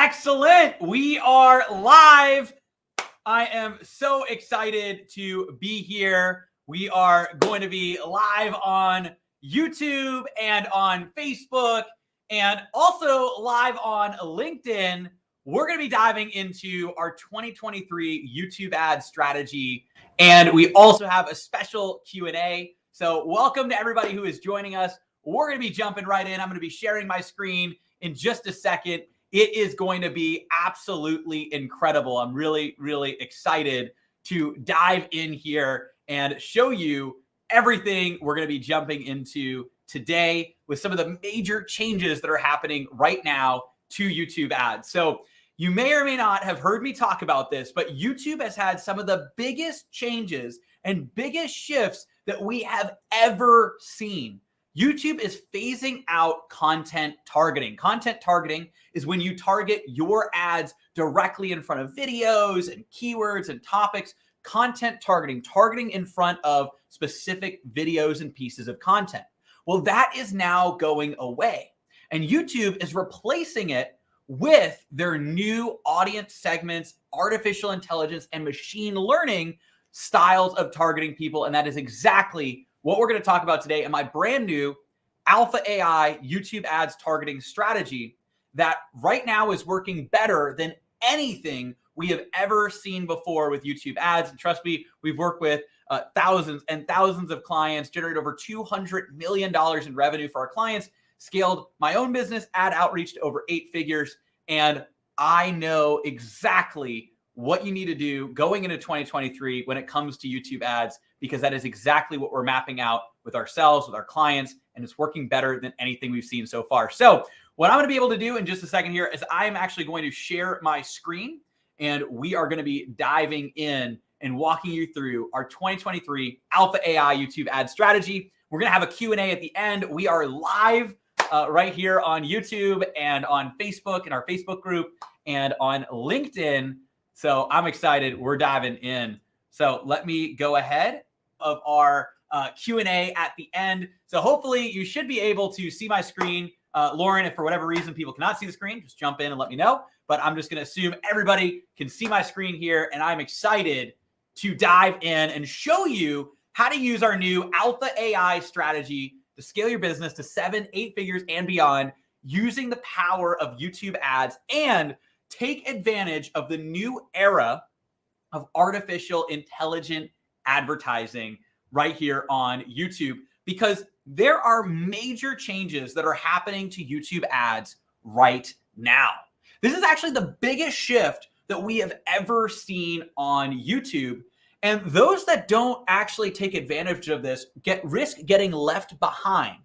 Excellent. We are live. I am so excited to be here. We are going to be live on YouTube and on Facebook and also live on LinkedIn. We're going to be diving into our 2023 YouTube ad strategy. And we also have a special Q&A. So welcome to everybody who is joining us. We're going to be jumping right in. I'm going to be sharing my screen in just a second. It is going to be absolutely incredible. I'm really, really excited to dive in here and show you everything we're going to be jumping into today with some of the major changes that are happening right now to YouTube ads. So you may or may not have heard me talk about this, but YouTube has had some of the biggest changes and biggest shifts that we have ever seen. YouTube is phasing out content targeting. Content targeting is when you target your ads directly in front of videos and keywords and topics. Content targeting, targeting in front of specific videos and pieces of content. Well, that is now going away. And YouTube is replacing it with their new audience segments, artificial intelligence, and machine learning styles of targeting people. And that is exactly what we're going to talk about today in my brand new Alpha AI YouTube ads targeting strategy that right now is working better than anything we have ever seen before with YouTube ads. And trust me, we've worked with thousands and thousands of clients, generated over $200 million in revenue for our clients, scaled my own business ad outreach to over 8 figures. And I know exactly what you need to do going into 2023 when it comes to YouTube ads, because that is exactly what we're mapping out with ourselves, with our clients, and it's working better than anything we've seen so far. So what I'm going to be able to do in just a second here is I'm actually going to share my screen, and we are going to be diving in and walking you through our 2023 Alpha AI YouTube ad strategy. We're going to have a Q&A at the end. We are live right here on YouTube and on Facebook in our Facebook group and on LinkedIn. So I'm excited. We're diving in. So let me go ahead of our Q&A at the end. So hopefully you should be able to see my screen. Lauren, if for whatever reason people cannot see the screen, just jump in and let me know. But I'm just going to assume everybody can see my screen here. And I'm excited to dive in and show you how to use our new Alpha AI strategy to scale your business to 7, 8 figures and beyond using the power of YouTube ads and take advantage of the new era of artificial intelligent advertising right here on YouTube, because there are major changes that are happening to YouTube ads right now. This is actually the biggest shift that we have ever seen on YouTube. And those that don't actually take advantage of this risk getting left behind.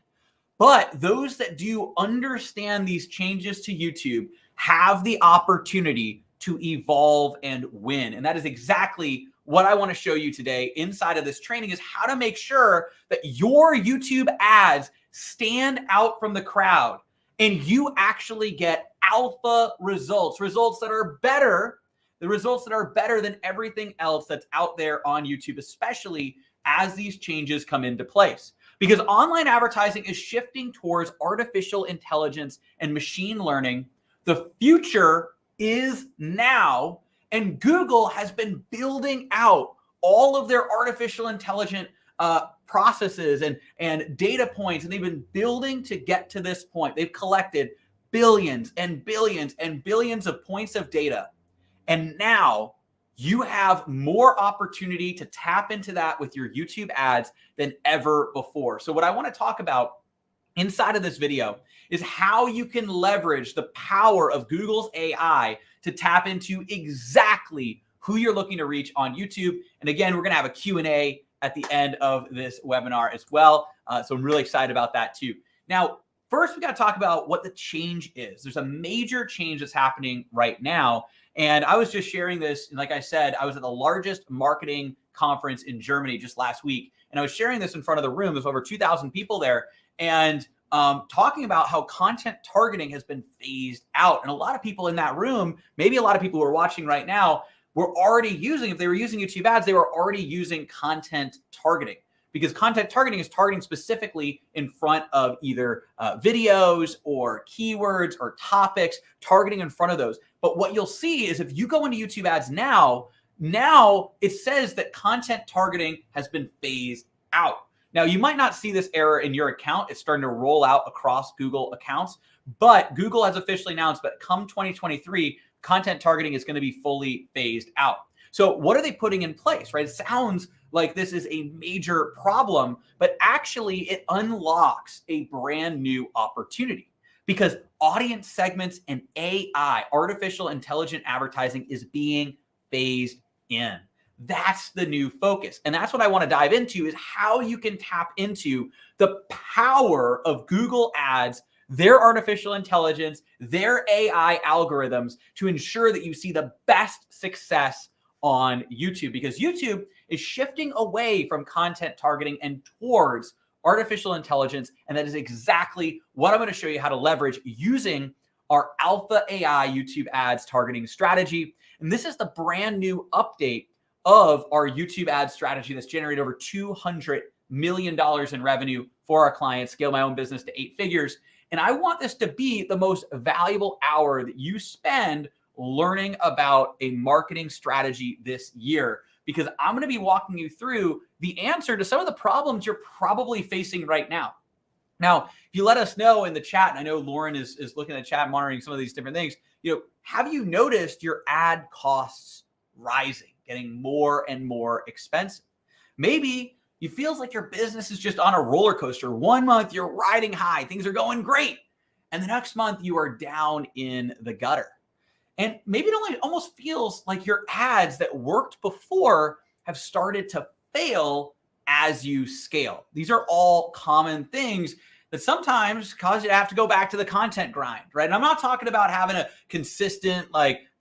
But those that do understand these changes to YouTube have the opportunity to evolve and win. And that is exactly what I want to show you today inside of this training, is how to make sure that your YouTube ads stand out from the crowd and you actually get alpha results that are better, the results that are better than everything else that's out there on YouTube, especially as these changes come into place. Because online advertising is shifting towards artificial intelligence and machine learning. The future is now, and Google has been building out all of their artificial intelligent processes and data points, and they've been building to get to this point. They've collected billions and billions and billions of points of data, and now you have more opportunity to tap into that with your YouTube ads than ever before. So what I want to talk about inside of this video is how you can leverage the power of Google's AI to tap into exactly who you're looking to reach on YouTube. And again, we're going to have a Q&A at the end of this webinar as well. So I'm really excited about that too. Now, first, we got to talk about what the change is. There's a major change that's happening right now. And I was just sharing this. And like I said, I was at the largest marketing conference in Germany just last week. And I was sharing this in front of the room. There's over 2,000 people there. And talking about how content targeting has been phased out. And a lot of people in that room, maybe a lot of people who are watching right now, were already using, if they were using YouTube ads, they were already using content targeting. because content targeting is targeting specifically in front of either videos or keywords or topics, targeting in front of those. But what you'll see is if you go into YouTube ads now it says that content targeting has been phased out. Now, you might not see this error in your account. It's starting to roll out across Google accounts, but Google has officially announced that come 2023, content targeting is going to be fully phased out. So what are they putting in place, right? It sounds like this is a major problem, but actually it unlocks a brand new opportunity because audience segments and AI, artificial intelligent advertising, is being phased in. That's the new focus. And that's what I want to dive into, is how you can tap into the power of Google Ads, their artificial intelligence, their AI algorithms to ensure that you see the best success on YouTube, because YouTube is shifting away from content targeting and towards artificial intelligence. And that is exactly what I'm going to show you how to leverage using our Alpha AI YouTube ads targeting strategy. And this is the brand new update of our YouTube ad strategy that's generated over $200 million in revenue for our clients, scale my own business to 8 figures. And I want this to be the most valuable hour that you spend learning about a marketing strategy this year, because I'm going to be walking you through the answer to some of the problems you're probably facing right now. Now, if you let us know in the chat, and I know Lauren is looking at the chat, monitoring some of these different things, have you noticed your ad costs rising, getting more and more expensive? Maybe it feels like your business is just on a roller coaster. One month you're riding high, things are going great, and the next month you are down in the gutter. And maybe it almost feels like your ads that worked before have started to fail as you scale. These are all common things that sometimes cause you to have to go back to the content grind, right? And I'm not talking about having a consistent,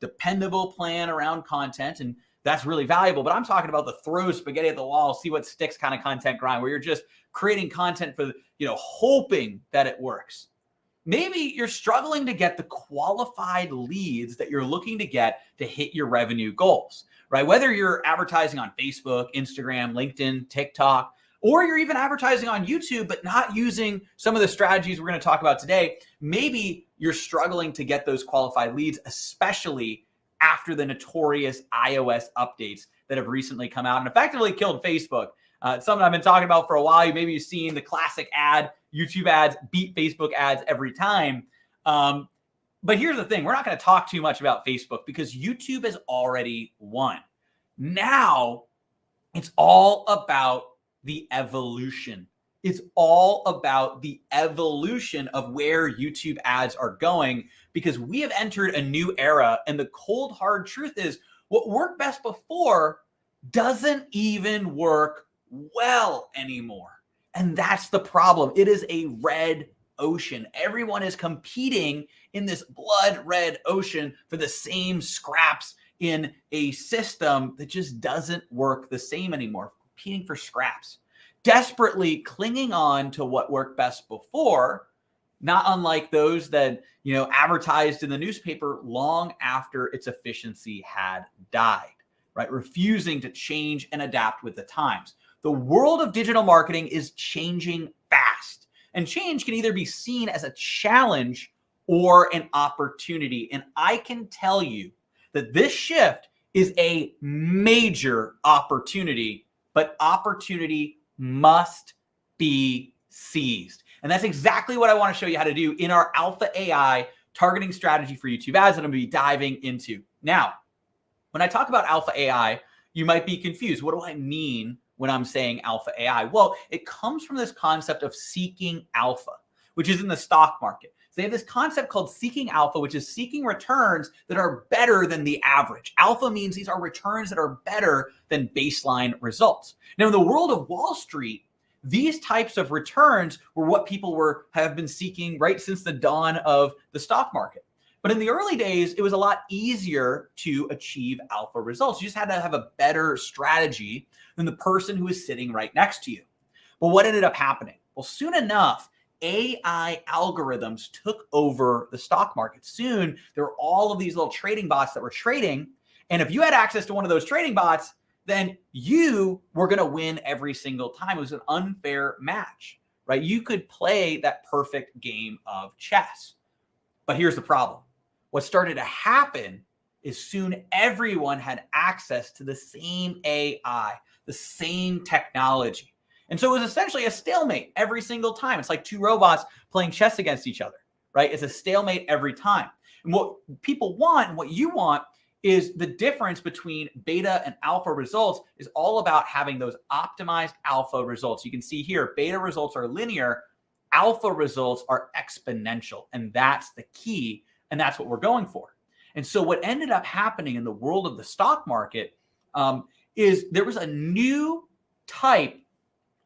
dependable plan around content, and that's really valuable, but I'm talking about the throw spaghetti at the wall, see what sticks kind of content grind, where you're just creating content for, hoping that it works. Maybe you're struggling to get the qualified leads that you're looking to get to hit your revenue goals, right? Whether you're advertising on Facebook, Instagram, LinkedIn, TikTok, or you're even advertising on YouTube, but not using some of the strategies we're going to talk about today, maybe you're struggling to get those qualified leads, especially after the notorious iOS updates that have recently come out and effectively killed Facebook. It's something I've been talking about for a while. Maybe you've seen the classic ad, YouTube ads beat Facebook ads every time. But here's the thing. We're not going to talk too much about Facebook because YouTube has already won. Now it's all about the evolution. It's all about the evolution of where YouTube ads are going, because we have entered a new era. And the cold, hard truth is what worked best before doesn't even work well anymore. And that's the problem. It is a red ocean. Everyone is competing in this blood red ocean for the same scraps in a system that just doesn't work the same anymore. Competing for scraps, desperately clinging on to what worked best before, not unlike those that, advertised in the newspaper long after its efficiency had died, right? Refusing to change and adapt with the times. The world of digital marketing is changing fast, and change can either be seen as a challenge or an opportunity. And I can tell you that this shift is a major opportunity, but opportunity must be seized. And that's exactly what I want to show you how to do in our Alpha AI targeting strategy for YouTube ads that I'm going to be diving into. Now, when I talk about Alpha AI, you might be confused. What do I mean when I'm saying Alpha AI? Well, it comes from this concept of seeking alpha, which is in the stock market. So they have this concept called seeking alpha, which is seeking returns that are better than the average. Alpha means these are returns that are better than baseline results. Now, in the world of Wall Street, these types of returns were what people have been seeking right since the dawn of the stock market. But in the early days, it was a lot easier to achieve alpha results. You just had to have a better strategy than the person who is sitting right next to you. But what ended up happening? Well, soon enough, AI algorithms took over the stock market. Soon, there were all of these little trading bots that were trading. And if you had access to one of those trading bots, then you were going to win every single time. It was an unfair match, right? You could play that perfect game of chess. But here's the problem. What started to happen is soon everyone had access to the same AI, the same technology. And so it was essentially a stalemate every single time. It's like two robots playing chess against each other, right? It's a stalemate every time. And what people want and what you want is the difference between beta and alpha results is all about having those optimized alpha results. You can see here, beta results are linear, alpha results are exponential. And that's the key. And that's what we're going for. And so what ended up happening in the world of the stock market is there was a new type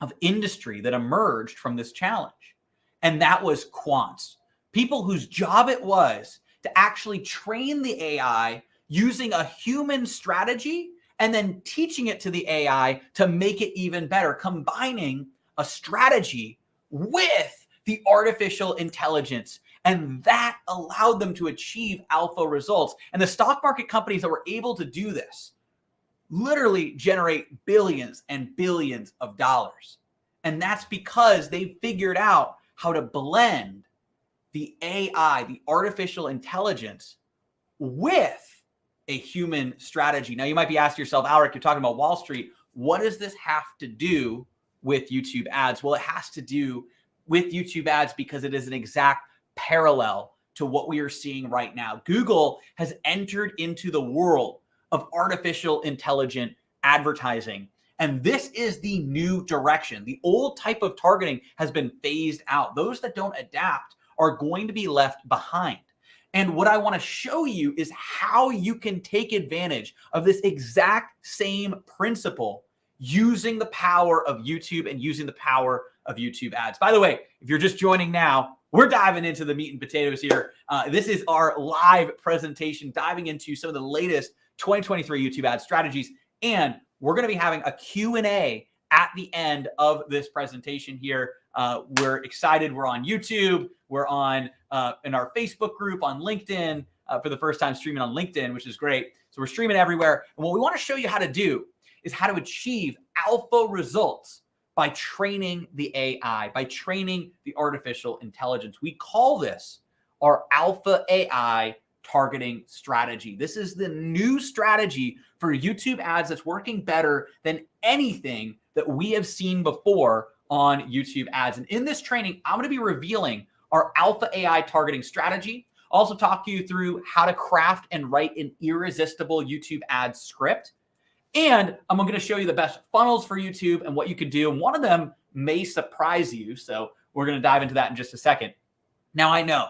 of industry that emerged from this challenge. And that was quants, people whose job it was to actually train the AI using a human strategy and then teaching it to the AI to make it even better, combining a strategy with the artificial intelligence. And that allowed them to achieve alpha results. And the stock market companies that were able to do this literally generate billions and billions of dollars. And that's because they figured out how to blend the AI, the artificial intelligence, with a human strategy. Now, you might be asking yourself, Alric, you're talking about Wall Street. What does this have to do with YouTube ads? Well, it has to do with YouTube ads because it is an exact parallel to what we are seeing right now. Google has entered into the world of artificial intelligent advertising. And this is the new direction. The old type of targeting has been phased out. Those that don't adapt are going to be left behind. And what I want to show you is how you can take advantage of this exact same principle using the power of YouTube and using the power of YouTube ads. By the way, if you're just joining now, we're diving into the meat and potatoes here. This is our live presentation, diving into some of the latest 2023 YouTube ad strategies. And we're going to be having a Q&A at the end of this presentation here. We're excited. We're on YouTube. We're on in our Facebook group, on LinkedIn, for the first time streaming on LinkedIn, which is great. So we're streaming everywhere. And what we want to show you how to do is how to achieve alpha results by training the AI, by training the artificial intelligence. We call this our alpha AI targeting strategy. This is the new strategy for YouTube ads that's working better than anything that we have seen before on YouTube ads. And in this training, I'm going to be revealing our alpha AI targeting strategy. I'll also talk you through how to craft and write an irresistible YouTube ad script. And I'm going to show you the best funnels for YouTube and what you could do. And one of them may surprise you. So we're going to dive into that in just a second. Now, I know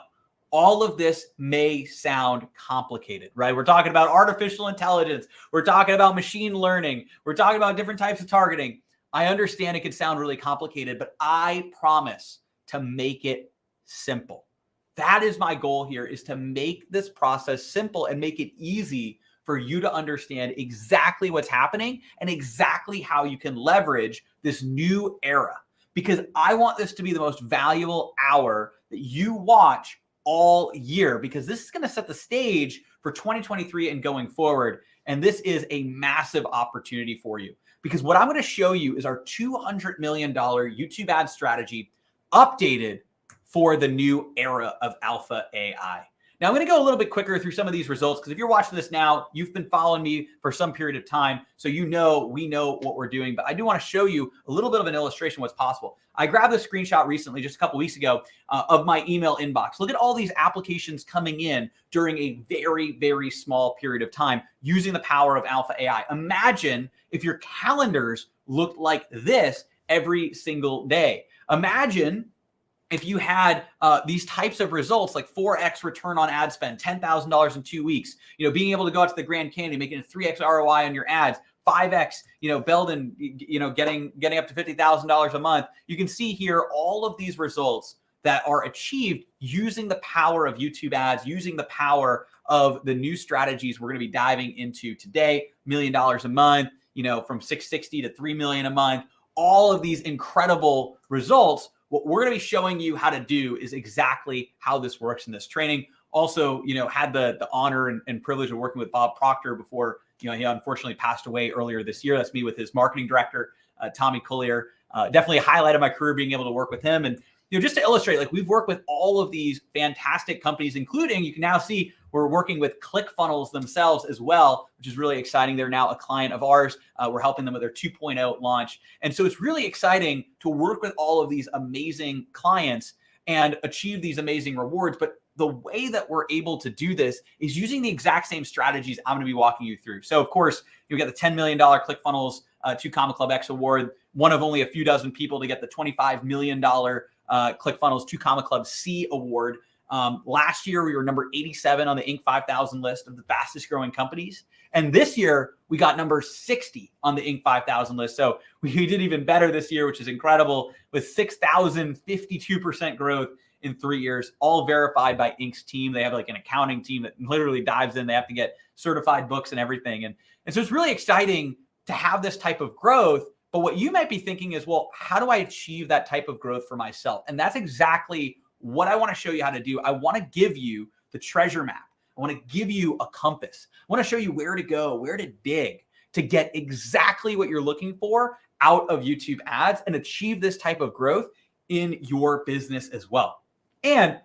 all of this may sound complicated, right? We're talking about artificial intelligence. We're talking about machine learning. We're talking about different types of targeting. I understand it can sound really complicated, but I promise to make it simple. That is my goal here, is to make this process simple and make it easy for you to understand exactly what's happening and exactly how you can leverage this new era. Because I want this to be the most valuable hour that you watch all year, because this is going to set the stage for 2023 and going forward. And this is a massive opportunity for you, because what I'm going to show you is our $200 million YouTube ad strategy updated for the new era of alpha AI. Now, I'm going to go a little bit quicker through some of these results, because if you're watching this now, you've been following me for some period of time, so we know what we're doing. But I do want to show you a little bit of an illustration of what's possible. I grabbed a screenshot recently, just a couple weeks ago, of my email inbox. Look at all these applications coming in during a very, very small period of time using the power of alpha AI. Imagine if your calendars looked like this every single day. Imagine if you had these types of results, like 4x return on ad spend, $10,000 in 2 weeks, being able to go out to the Grand Canyon, making a 3x ROI on your ads, 5x, Belden, getting up to $50,000 a month. You can see here all of these results that are achieved using the power of YouTube ads, using the power of the new strategies we're going to be diving into today. $1 million a month, from 660 to 3 million a month. All of these incredible results. What we're going to be showing you how to do is exactly how this works in this training. Also, had the honor and privilege of working with Bob Proctor before He unfortunately passed away earlier this year. That's me with his marketing director, Tommy Collier. Definitely a highlight of my career being able to work with him. And just to illustrate, like, we've worked with all of these fantastic companies, including, you can now see we're working with ClickFunnels themselves as well, which is really exciting. They're now a client of ours. We're helping them with their 2.0 launch. And so it's really exciting to work with all of these amazing clients and achieve these amazing rewards. But the way that we're able to do this is using the exact same strategies I'm going to be walking you through. So of course, you get the $10 million ClickFunnels 2 Comma Club X award, one of only a few dozen people to get the $25 million ClickFunnels 2 Comma Club C award. Last year, we were number 87 on the Inc. 5000 list of the fastest growing companies. And this year, we got number 60 on the Inc. 5000 list. So we did even better this year, which is incredible, with 6,052% growth in 3 years, all verified by Inc.'s team. They have like an accounting team that literally dives in. They have to get certified books and everything. And so it's really exciting to have this type of growth. But what you might be thinking is, well, how do I achieve that type of growth for myself? And that's exactly what I want to show you how to do. I want to give you the treasure map. I want to give you a compass. I want to show you where to go, where to dig to get exactly what you're looking for out of YouTube ads and achieve this type of growth in your business as well. And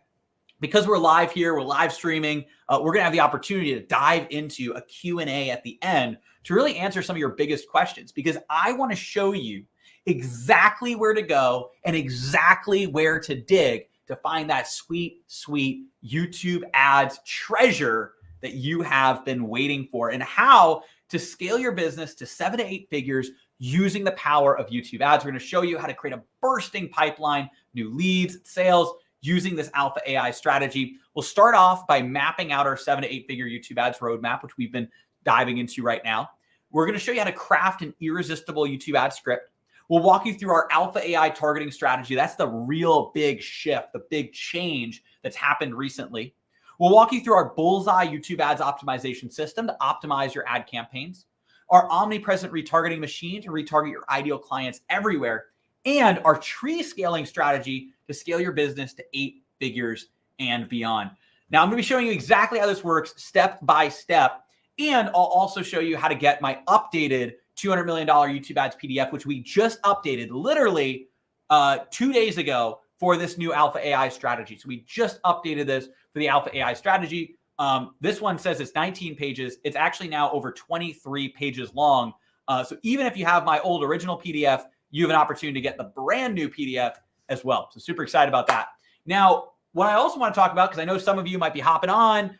because we're live here, we're live streaming, we're going to have the opportunity to dive into a Q&A at the end to really answer some of your biggest questions, because I want to show you exactly where to go and exactly where to dig to find that sweet, sweet YouTube ads treasure that you have been waiting for, and how to scale your business to 7 to 8 figures using the power of YouTube ads. We're going to show you how to create a bursting pipeline, new leads, sales, using this alpha AI strategy. We'll start off by mapping out our 7 to 8 figure YouTube ads roadmap, which we've been diving into right now. We're going to show you how to craft an irresistible YouTube ad script. We'll walk you through our alpha AI targeting strategy. That's the real big shift, the big change that's happened recently. We'll walk you through our bullseye YouTube ads optimization system to optimize your ad campaigns, our omnipresent retargeting machine to retarget your ideal clients everywhere, and our tree scaling strategy to scale your business to 8 figures and beyond. Now, I'm going to be showing you exactly how this works step by step. And I'll also show you how to get my updated $200 million YouTube ads PDF, which we just updated literally 2 days ago for this new alpha AI strategy. So we just updated this for the alpha AI strategy. This one says it's 19 pages. It's actually now over 23 pages long. So even if you have my old original PDF, you have an opportunity to get the brand new PDF as well. So super excited about that. Now, what I also want to talk about, because I know some of you might be hopping on,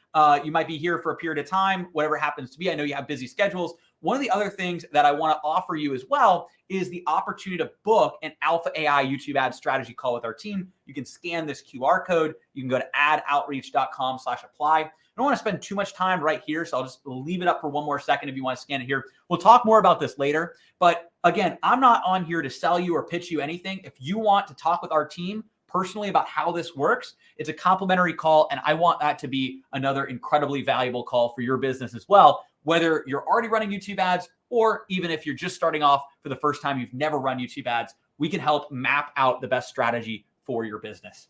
you might be here for a period of time, whatever it happens to be. I know you have busy schedules. One of the other things that I want to offer you as well is the opportunity to book an alpha AI YouTube ad strategy call with our team. You can scan this QR code. You can go to adoutreach.com/apply. I don't want to spend too much time right here, so I'll just leave it up for one more second if you want to scan it here. We'll talk more about this later. But again, I'm not on here to sell you or pitch you anything. If you want to talk with our team personally about how this works, it's a complimentary call, and I want that to be another incredibly valuable call for your business as well, whether you're already running YouTube ads or even if you're just starting off for the first time, you've never run YouTube ads. We can help map out the best strategy for your business.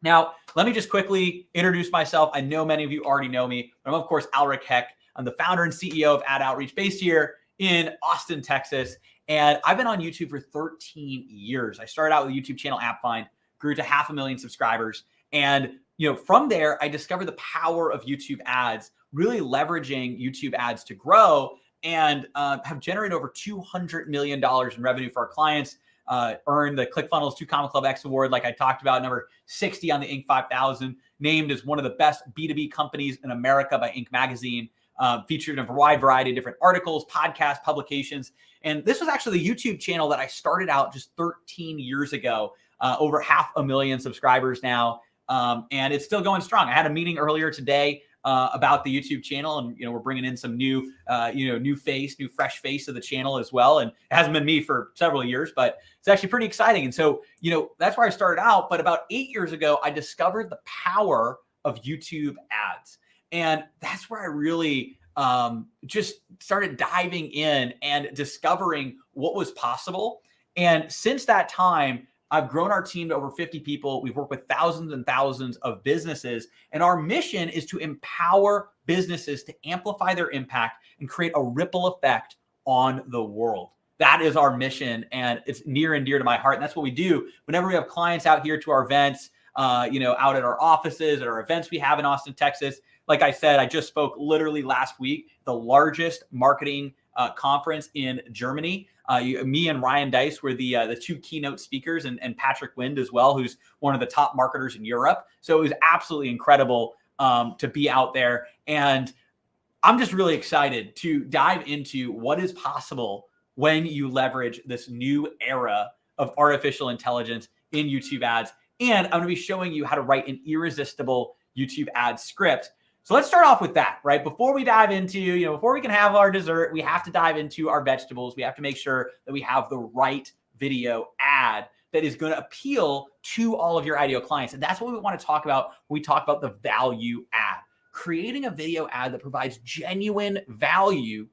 Now, let me just quickly introduce myself. I know many of you already know me, but I'm of course Alric Heck. I'm the founder and CEO of Ad Outreach, based here in Austin, Texas. And I've been on YouTube for 13 years. I started out with a YouTube channel, AppFind, grew to 500,000 subscribers. And from there, I discovered the power of YouTube ads, really leveraging YouTube ads to grow, and have generated over $200 million in revenue for our clients, earned the ClickFunnels 2 Comma Club X award, like I talked about, number 60 on the Inc. 5000, named as one of the best B2B companies in America by Inc. magazine, featured in a wide variety of different articles, podcasts, publications. And this was actually the YouTube channel that I started out just 13 years ago, over 500,000 subscribers now. And it's still going strong. I had a meeting earlier today about the YouTube channel, and we're bringing in some new fresh face of the channel as well. And it hasn't been me for several years, but it's actually pretty exciting. And so that's where I started out. But about 8 years ago, I discovered the power of YouTube ads, and that's where I really just started diving in and discovering what was possible. And since that time, I've grown our team to over 50 people. We've worked with thousands and thousands of businesses. And our mission is to empower businesses to amplify their impact and create a ripple effect on the world. That is our mission, and it's near and dear to my heart. And that's what we do whenever we have clients out here to our events, out at our offices, at our events we have in Austin, Texas. Like I said, I just spoke literally last week, the largest marketing conference in Germany. Me and Ryan Dice were the two keynote speakers, and Patrick Wind as well, who's one of the top marketers in Europe. So it was absolutely incredible to be out there. And I'm just really excited to dive into what is possible when you leverage this new era of artificial intelligence in YouTube ads. And I'm going to be showing you how to write an irresistible YouTube ad script. So let's start off with that, right? Before we dive into, before we can have our dessert, we have to dive into our vegetables. We have to make sure that we have the right video ad that is going to appeal to all of your ideal clients. And that's what we want to talk about when we talk about the value ad. Creating a video ad that provides genuine value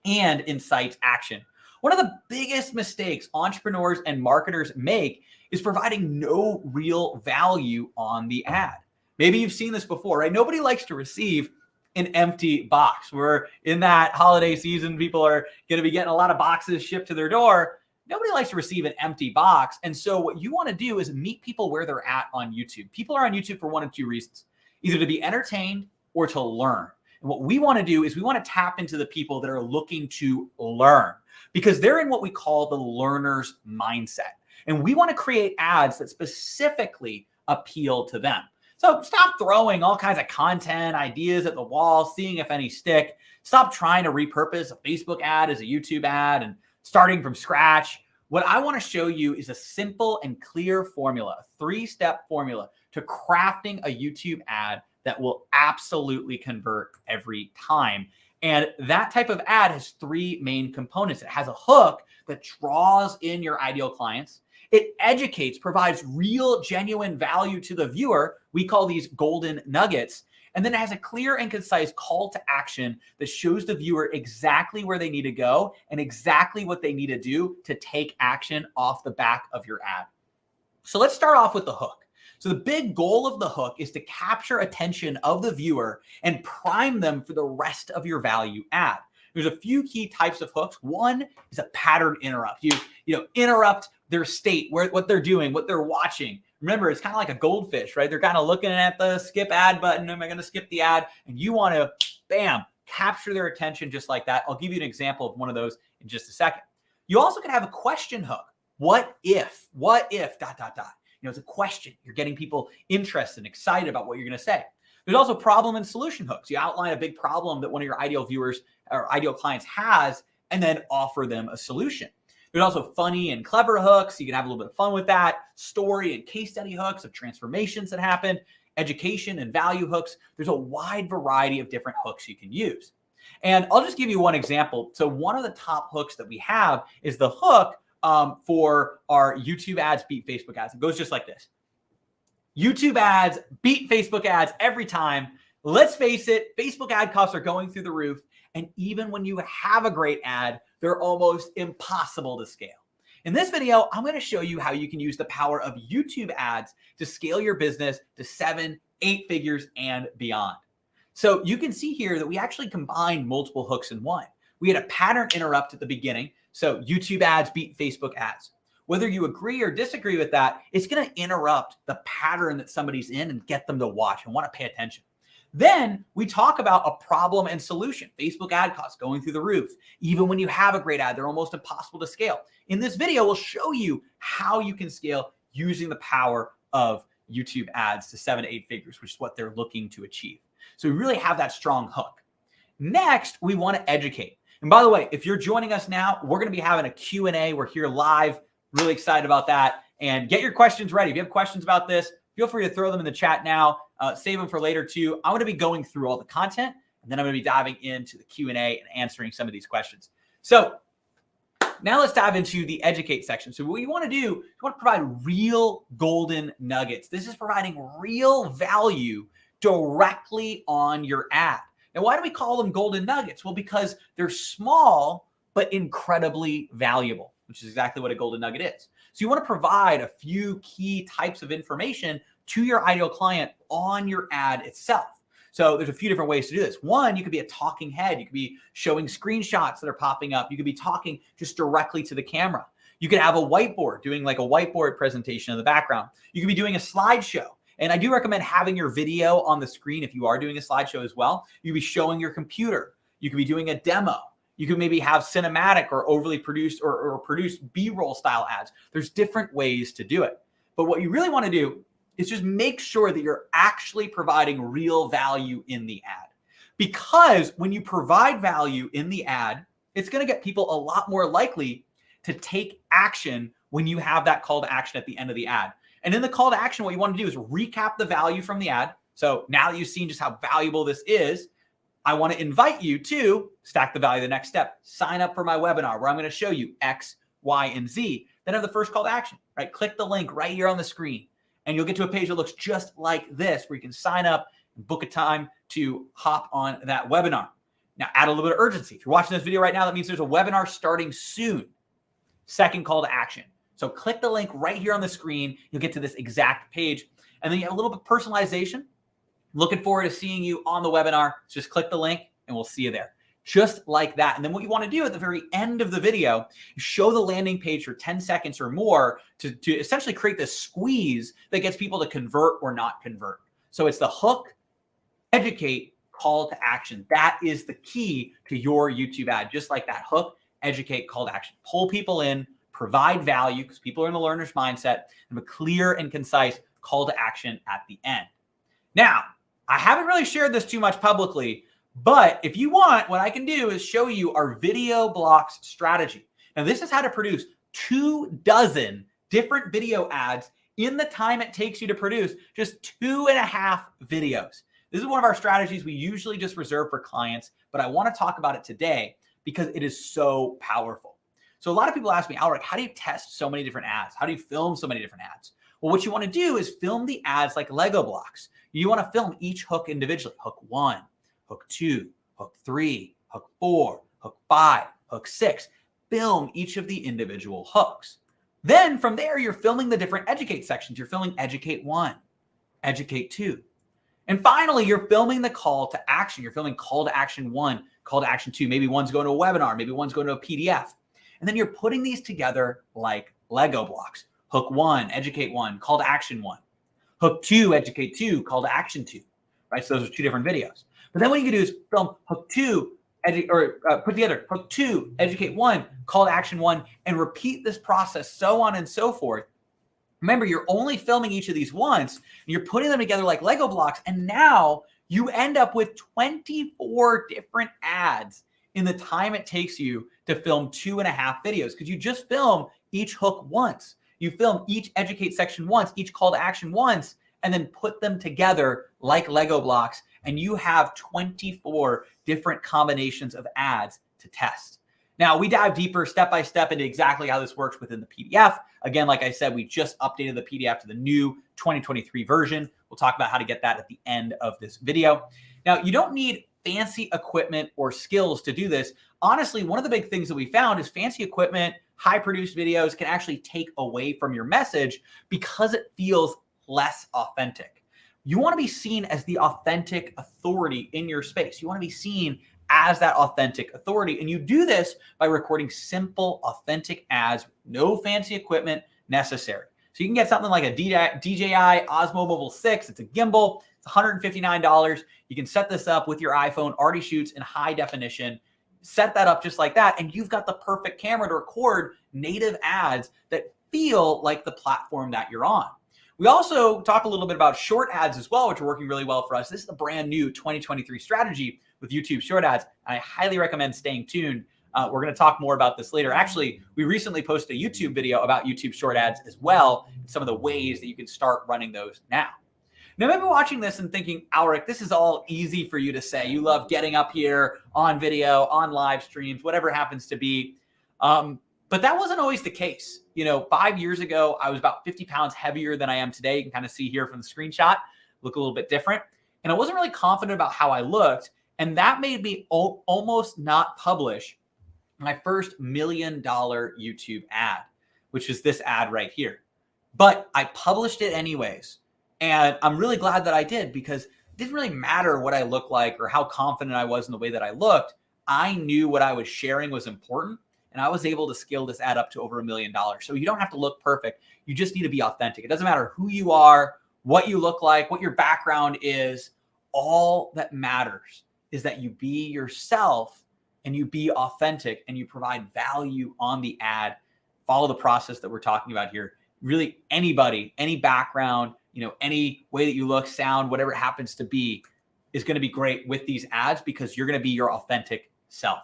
and incites action. One of the biggest mistakes entrepreneurs and marketers make is providing no real value on the ad. Maybe you've seen this before, right? Nobody likes to receive an empty box. We're in that holiday season. People are going to be getting a lot of boxes shipped to their door. Nobody likes to receive an empty box. And so what you want to do is meet people where they're at on YouTube. People are on YouTube for one of two reasons, either to be entertained or to learn. And what we want to do is we want to tap into the people that are looking to learn, because they're in what we call the learner's mindset. And we want to create ads that specifically appeal to them. So stop throwing all kinds of content ideas at the wall, seeing if any stick. Stop trying to repurpose a Facebook ad as a YouTube ad and starting from scratch. What I want to show you is a simple and clear formula, a 3-step formula to crafting a YouTube ad that will absolutely convert every time. And that type of ad has 3 main components. It has a hook that draws in your ideal clients. It educates, provides real, genuine value to the viewer. We call these golden nuggets. And then it has a clear and concise call to action that shows the viewer exactly where they need to go and exactly what they need to do to take action off the back of your ad. So let's start off with the hook. So the big goal of the hook is to capture attention of the viewer and prime them for the rest of your value ad. There's a few key types of hooks. One is a pattern interrupt. You interrupt their state, what they're doing, what they're watching. Remember, it's kind of like a goldfish, right? They're kind of looking at the skip ad button. Am I going to skip the ad? And you want to, bam, capture their attention just like that. I'll give you an example of one of those in just a second. You also can have a question hook. What if, dot, dot, dot. It's a question. You're getting people interested and excited about what you're going to say. There's also problem and solution hooks. You outline a big problem that one of your ideal viewers or ideal clients has, and then offer them a solution. There's also funny and clever hooks. You can have a little bit of fun with that. Story and case study hooks of transformations that happened, education and value hooks. There's a wide variety of different hooks you can use. And I'll just give you one example. So one of the top hooks that we have is the hook for our YouTube ads beat Facebook ads. It goes just like this. YouTube ads beat Facebook ads every time. Let's face it, Facebook ad costs are going through the roof. And even when you have a great ad, they're almost impossible to scale. In this video, I'm going to show you how you can use the power of YouTube ads to scale your business to 7, 8 figures and beyond. So you can see here that we actually combined multiple hooks in one. We had a pattern interrupt at the beginning. So YouTube ads beat Facebook ads. Whether you agree or disagree with that, it's going to interrupt the pattern that somebody's in and get them to watch and want to pay attention. Then we talk about a problem and solution. Facebook ad costs going through the roof. Even when you have a great ad, they're almost impossible to scale. In this video, we'll show you how you can scale using the power of YouTube ads to 7 to 8 figures, which is what they're looking to achieve. So we really have that strong hook. Next, we want to educate. And by the way, if you're joining us now, we're going to be having a Q&A. We're here live. Really excited about that. And get your questions ready. If you have questions about this, feel free to throw them in the chat now. Save them for later too. I'm going to be going through all the content, and then I'm going to be diving into the Q&A and answering some of these questions. So now let's dive into the educate section. So what you want to do, you want to provide real golden nuggets. This is providing real value directly on your ad. Now, why do we call them golden nuggets? Well, because they're small, but incredibly valuable, which is exactly what a golden nugget is. So you want to provide a few key types of information to your ideal client on your ad itself. So there's a few different ways to do this. One, you could be a talking head. You could be showing screenshots that are popping up. You could be talking just directly to the camera. You could have a whiteboard, doing like a whiteboard presentation in the background. You could be doing a slideshow. And I do recommend having your video on the screen if you are doing a slideshow as well. You could be showing your computer. You could be doing a demo. You could maybe have cinematic or overly produced or produced B-roll style ads. There's different ways to do it. But what you really want to do is just make sure that you're actually providing real value in the ad. Because when you provide value in the ad, it's going to get people a lot more likely to take action when you have that call to action at the end of the ad. And in the call to action, what you want to do is recap the value from the ad. So now that you've seen just how valuable this is, I want to invite you to stack the value the next step. Sign up for my webinar where I'm going to show you X, Y, and Z. Then have the first call to action, right? Click the link right here on the screen. And you'll get to a page that looks just like this, where you can sign up and book a time to hop on that webinar. Now, add a little bit of urgency. If you're watching this video right now, that means there's a webinar starting soon. Second call to action. So click the link right here on the screen. You'll get to this exact page. And then you have a little bit of personalization. Looking forward to seeing you on the webinar. Just click the link and we'll see you there. Just like that. And then what you want to do at the very end of the video is show the landing page for 10 seconds or more to essentially create this squeeze that gets people to convert or not convert. So it's the hook, educate, call to action. That is the key to your YouTube ad. Just like that, hook, educate, call to action. Pull people in, provide value because people are in the learner's mindset, and a clear and concise call to action at the end. Now, I haven't really shared this too much publicly, but if you want, what I can do is show you our video blocks strategy. Now, this is how to produce 24 different video ads in the time it takes you to produce just 2.5 videos. This is one of our strategies we usually just reserve for clients, but I want to talk about it today because it is so powerful. So a lot of people ask me, Alric, how do you test so many different ads? How do you film so many different ads? Well, what you want to do is film the ads like Lego blocks. You want to film each hook individually. Hook 1, hook 2, hook 3, hook 4, hook 5, hook 6. Film each of the individual hooks. Then from there, you're filming the different educate sections. You're filming educate 1, educate 2. And finally, you're filming the call to action. You're filming call to action 1, call to action 2. Maybe one's going to a webinar. Maybe one's going to a PDF. And then you're putting these together like Lego blocks. Hook 1, educate 1, call to action 1. Hook 2, educate 2, call to action 2. Right? So those are 2 different videos. But then what you can do is film hook 2, put together hook 2, educate 1, call to action 1, and repeat this process so on and so forth. Remember, you're only filming each of these once, and you're putting them together like Lego blocks, and now you end up with 24 different ads in the time it takes you to film 2.5 videos, because you just film each hook once. You film each educate section once, each call to action once, and then put them together like Lego blocks, and you have 24 different combinations of ads to test. Now, we dive deeper step by step into exactly how this works within the PDF. Again, like I said, we just updated the PDF to the new 2023 version. We'll talk about how to get that at the end of this video. Now, you don't need fancy equipment or skills to do this. Honestly, one of the big things that we found is fancy equipment, high produced videos can actually take away from your message because it feels less authentic. You want to be seen as the authentic authority in your space. You want to be seen as that authentic authority. And you do this by recording simple, authentic ads, no fancy equipment necessary. So you can get something like a DJI Osmo Mobile 6. It's a gimbal. It's $159. You can set this up with your iPhone, already shoots in high definition. Set that up just like that, and you've got the perfect camera to record native ads that feel like the platform that you're on. We also talk a little bit about short ads as well, which are working really well for us. This is a brand new 2023 strategy with YouTube short ads. And I highly recommend staying tuned. We're going to talk more about this later. Actually, we recently posted a YouTube video about YouTube short ads as well, and some of the ways that you can start running those now. Now, maybe watching this and thinking, Alric, this is all easy for you to say. You love getting up here on video, on live streams, whatever it happens to be. But that wasn't always the case. 5 years ago, I was about 50 pounds heavier than I am today. You can kind of see here from the screenshot, look a little bit different. And I wasn't really confident about how I looked. And that made me almost not publish my first $1 million YouTube ad. which is this ad right here. But I published it anyways. And I'm really glad that I did, because it didn't really matter what I looked like or how confident I was in the way that I looked. I knew what I was sharing was important, and I was able to scale this ad up to over $1 million. So you don't have to look perfect. You just need to be authentic. It doesn't matter who you are, what you look like, what your background is. All that matters is that you be yourself and you be authentic and you provide value on the ad. Follow the process that we're talking about here. Really, anybody, any background, any way that you look, sound, whatever it happens to be, is going to be great with these ads, because you're going to be your authentic self.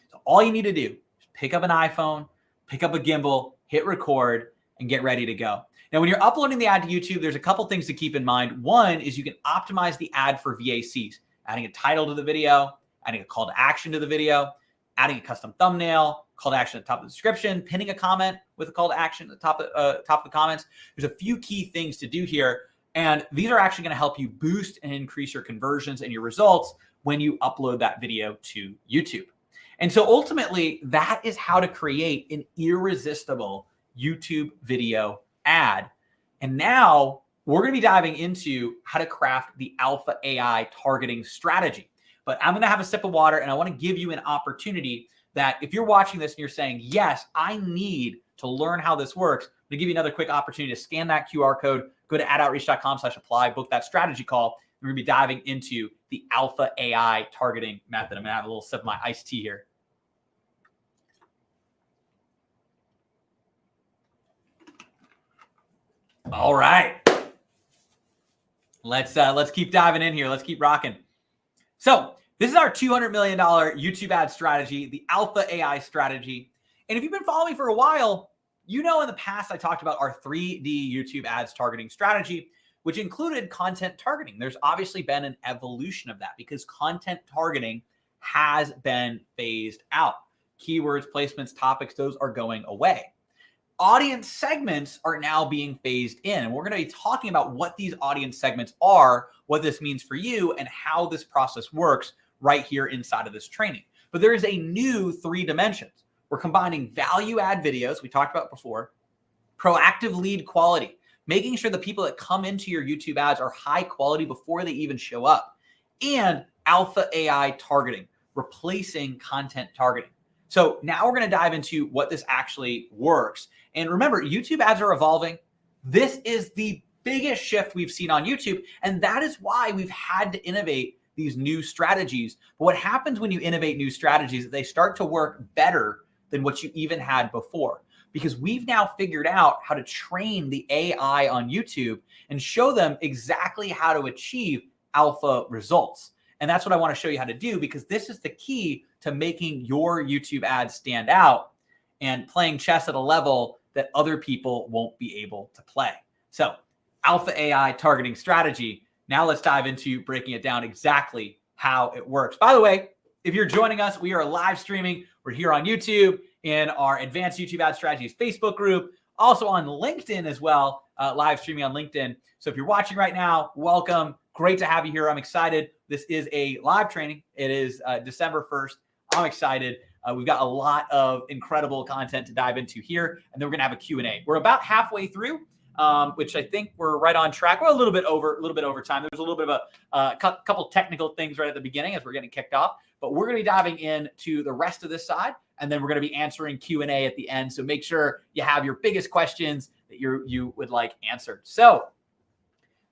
So all you need to do is pick up an iPhone, pick up a gimbal, hit record, and get ready to go. Now, when you're uploading the ad to YouTube, there's a couple things to keep in mind. One is you can optimize the ad for VACs, adding a title to the video, adding a call to action to the video, adding a custom thumbnail, call to action at the top of the description, pinning a comment with a call to action at the top of the comments. There's a few key things to do here, and these are actually going to help you boost and increase your conversions and your results when you upload that video to YouTube. And so ultimately, that is how to create an irresistible YouTube video ad. And now we're going to be diving into how to craft the Alpha AI targeting strategy. But I'm going to have a sip of water, and I want to give you an opportunity that if you're watching this and you're saying, yes, I need to learn how this works, I'm going to give you another quick opportunity to scan that QR code, go to adoutreach.com/apply, book that strategy call. We're going to be diving into the Alpha AI targeting method. I'm going to have a little sip of my iced tea here. All right. Let's keep diving in here. Let's keep rocking. So this is our $200 million YouTube ad strategy, the Alpha AI strategy. And if you've been following me for a while, in the past I talked about our 3D YouTube ads targeting strategy, which included content targeting. There's obviously been an evolution of that because content targeting has been phased out. Keywords, placements, topics, those are going away. Audience segments are now being phased in. And we're going to be talking about what these audience segments are, what this means for you, and how this process works right here inside of this training. But there is a new 3 dimensions. We're combining value add videos, we talked about before, proactive lead quality, making sure the people that come into your YouTube ads are high quality before they even show up, and Alpha AI targeting, replacing content targeting. So now we're going to dive into what this actually works. And remember, YouTube ads are evolving. This is the biggest shift we've seen on YouTube. And that is why we've had to innovate these new strategies. But what happens when you innovate new strategies is they start to work better than what you even had before. Because we've now figured out how to train the AI on YouTube and show them exactly how to achieve alpha results. And that's what I want to show you how to do, because this is the key to making your YouTube ads stand out and playing chess at a level that other people won't be able to play. So Alpha AI targeting strategy. Now let's dive into breaking it down exactly how it works. By the way, if you're joining us, we are live streaming. We're here on YouTube in our Advanced YouTube Ad Strategies Facebook group, also on LinkedIn as well, live streaming on LinkedIn. So if you're watching right now, welcome. Great to have you here. I'm excited. This is a live training. It is December 1st. I'm excited. We've got a lot of incredible content to dive into here, and then we're going to have a Q&A. We're about halfway through, which I think we're right on track. We're a little bit over time. There's a little bit of a couple technical things right at the beginning as we're getting kicked off, but we're going to be diving into the rest of this side, and then we're going to be answering Q&A at the end. So make sure you have your biggest questions that you would like answered. So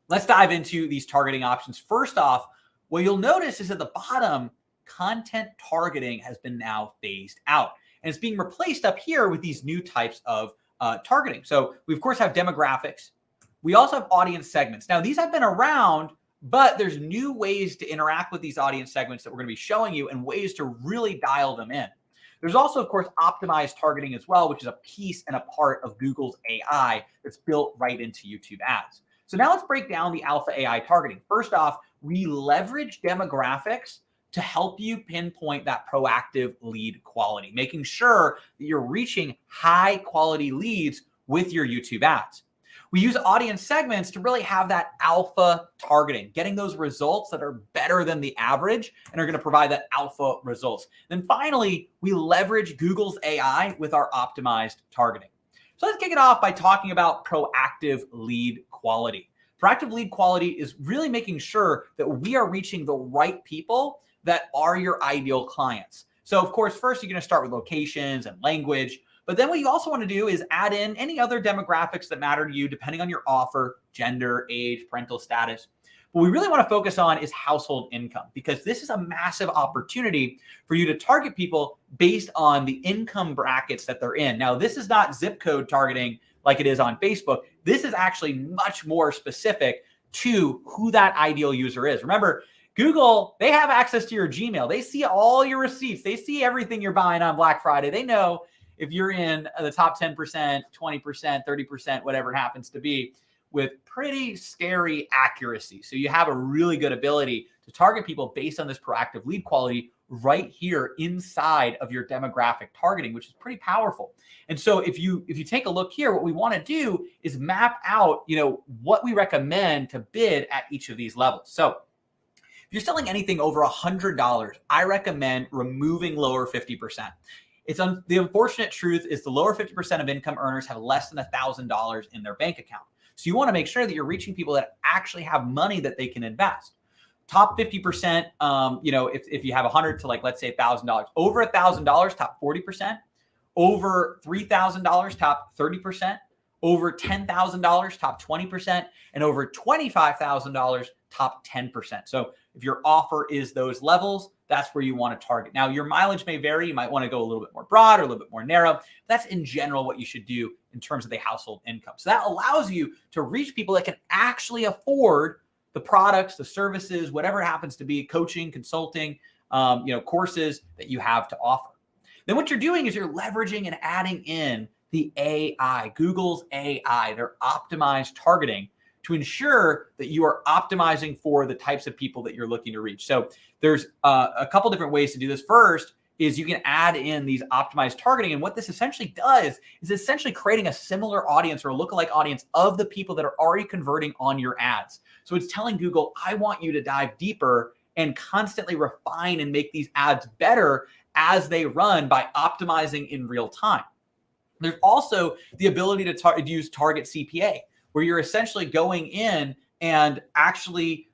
let's dive into these targeting options. First off, what you'll notice is at the bottom, content targeting has been now phased out, and it's being replaced up here with these new types of targeting. So we of course have demographics. We also have audience segments. Now these have been around, but there's new ways to interact with these audience segments that we're going to be showing you, and ways to really dial them in. There's also, of course, optimized targeting as well, which is a piece and a part of Google's AI that's built right into YouTube ads. So now let's break down the Alpha AI targeting. First off, we leverage demographics to help you pinpoint that proactive lead quality, making sure that you're reaching high quality leads with your YouTube ads. We use audience segments to really have that alpha targeting, getting those results that are better than the average and are going to provide that alpha results. Then finally, we leverage Google's AI with our optimized targeting. So let's kick it off by talking about proactive lead quality. Proactive lead quality is really making sure that we are reaching the right people that are your ideal clients. So of course, first you're going to start with locations and language, but then what you also want to do is add in any other demographics that matter to you depending on your offer, gender, age, parental status. What we really want to focus on is household income, because this is a massive opportunity for you to target people based on the income brackets that they're in. Now, this is not zip code targeting like it is on Facebook. This is actually much more specific to who that ideal user is. Remember, Google, they have access to your Gmail. They see all your receipts. They see everything you're buying on Black Friday. They know if you're in the top 10%, 20%, 30%, whatever it happens to be, with pretty scary accuracy. So you have a really good ability to target people based on this proactive lead quality right here inside of your demographic targeting, which is pretty powerful. And so if you take a look here, what we want to do is map out, what we recommend to bid at each of these levels. So if you're selling anything over $100, I recommend removing lower 50%. The unfortunate truth is the lower 50% of income earners have less than $1,000 in their bank account. So you want to make sure that you're reaching people that actually have money that they can invest. Top 50%, if you have 100 to let's say $1,000, over $1,000, top 40%, over $3,000, top 30%, over $10,000, top 20%, and over $25,000, top 10%. So if your offer is those levels, that's where you want to target. Now, your mileage may vary. You might want to go a little bit more broad or a little bit more narrow. That's in general what you should do in terms of the household income. So that allows you to reach people that can actually afford the products, the services, whatever it happens to be, coaching, consulting, courses that you have to offer. Then what you're doing is you're leveraging and adding in the AI, Google's AI, their optimized targeting, to ensure that you are optimizing for the types of people that you're looking to reach. So there's a couple different ways to do this. First is you can add in these optimized targeting. And what this essentially does is essentially creating a similar audience or a lookalike audience of the people that are already converting on your ads. So it's telling Google, I want you to dive deeper and constantly refine and make these ads better as they run by optimizing in real time. There's also the ability to use target CPA, where you're essentially going in and actually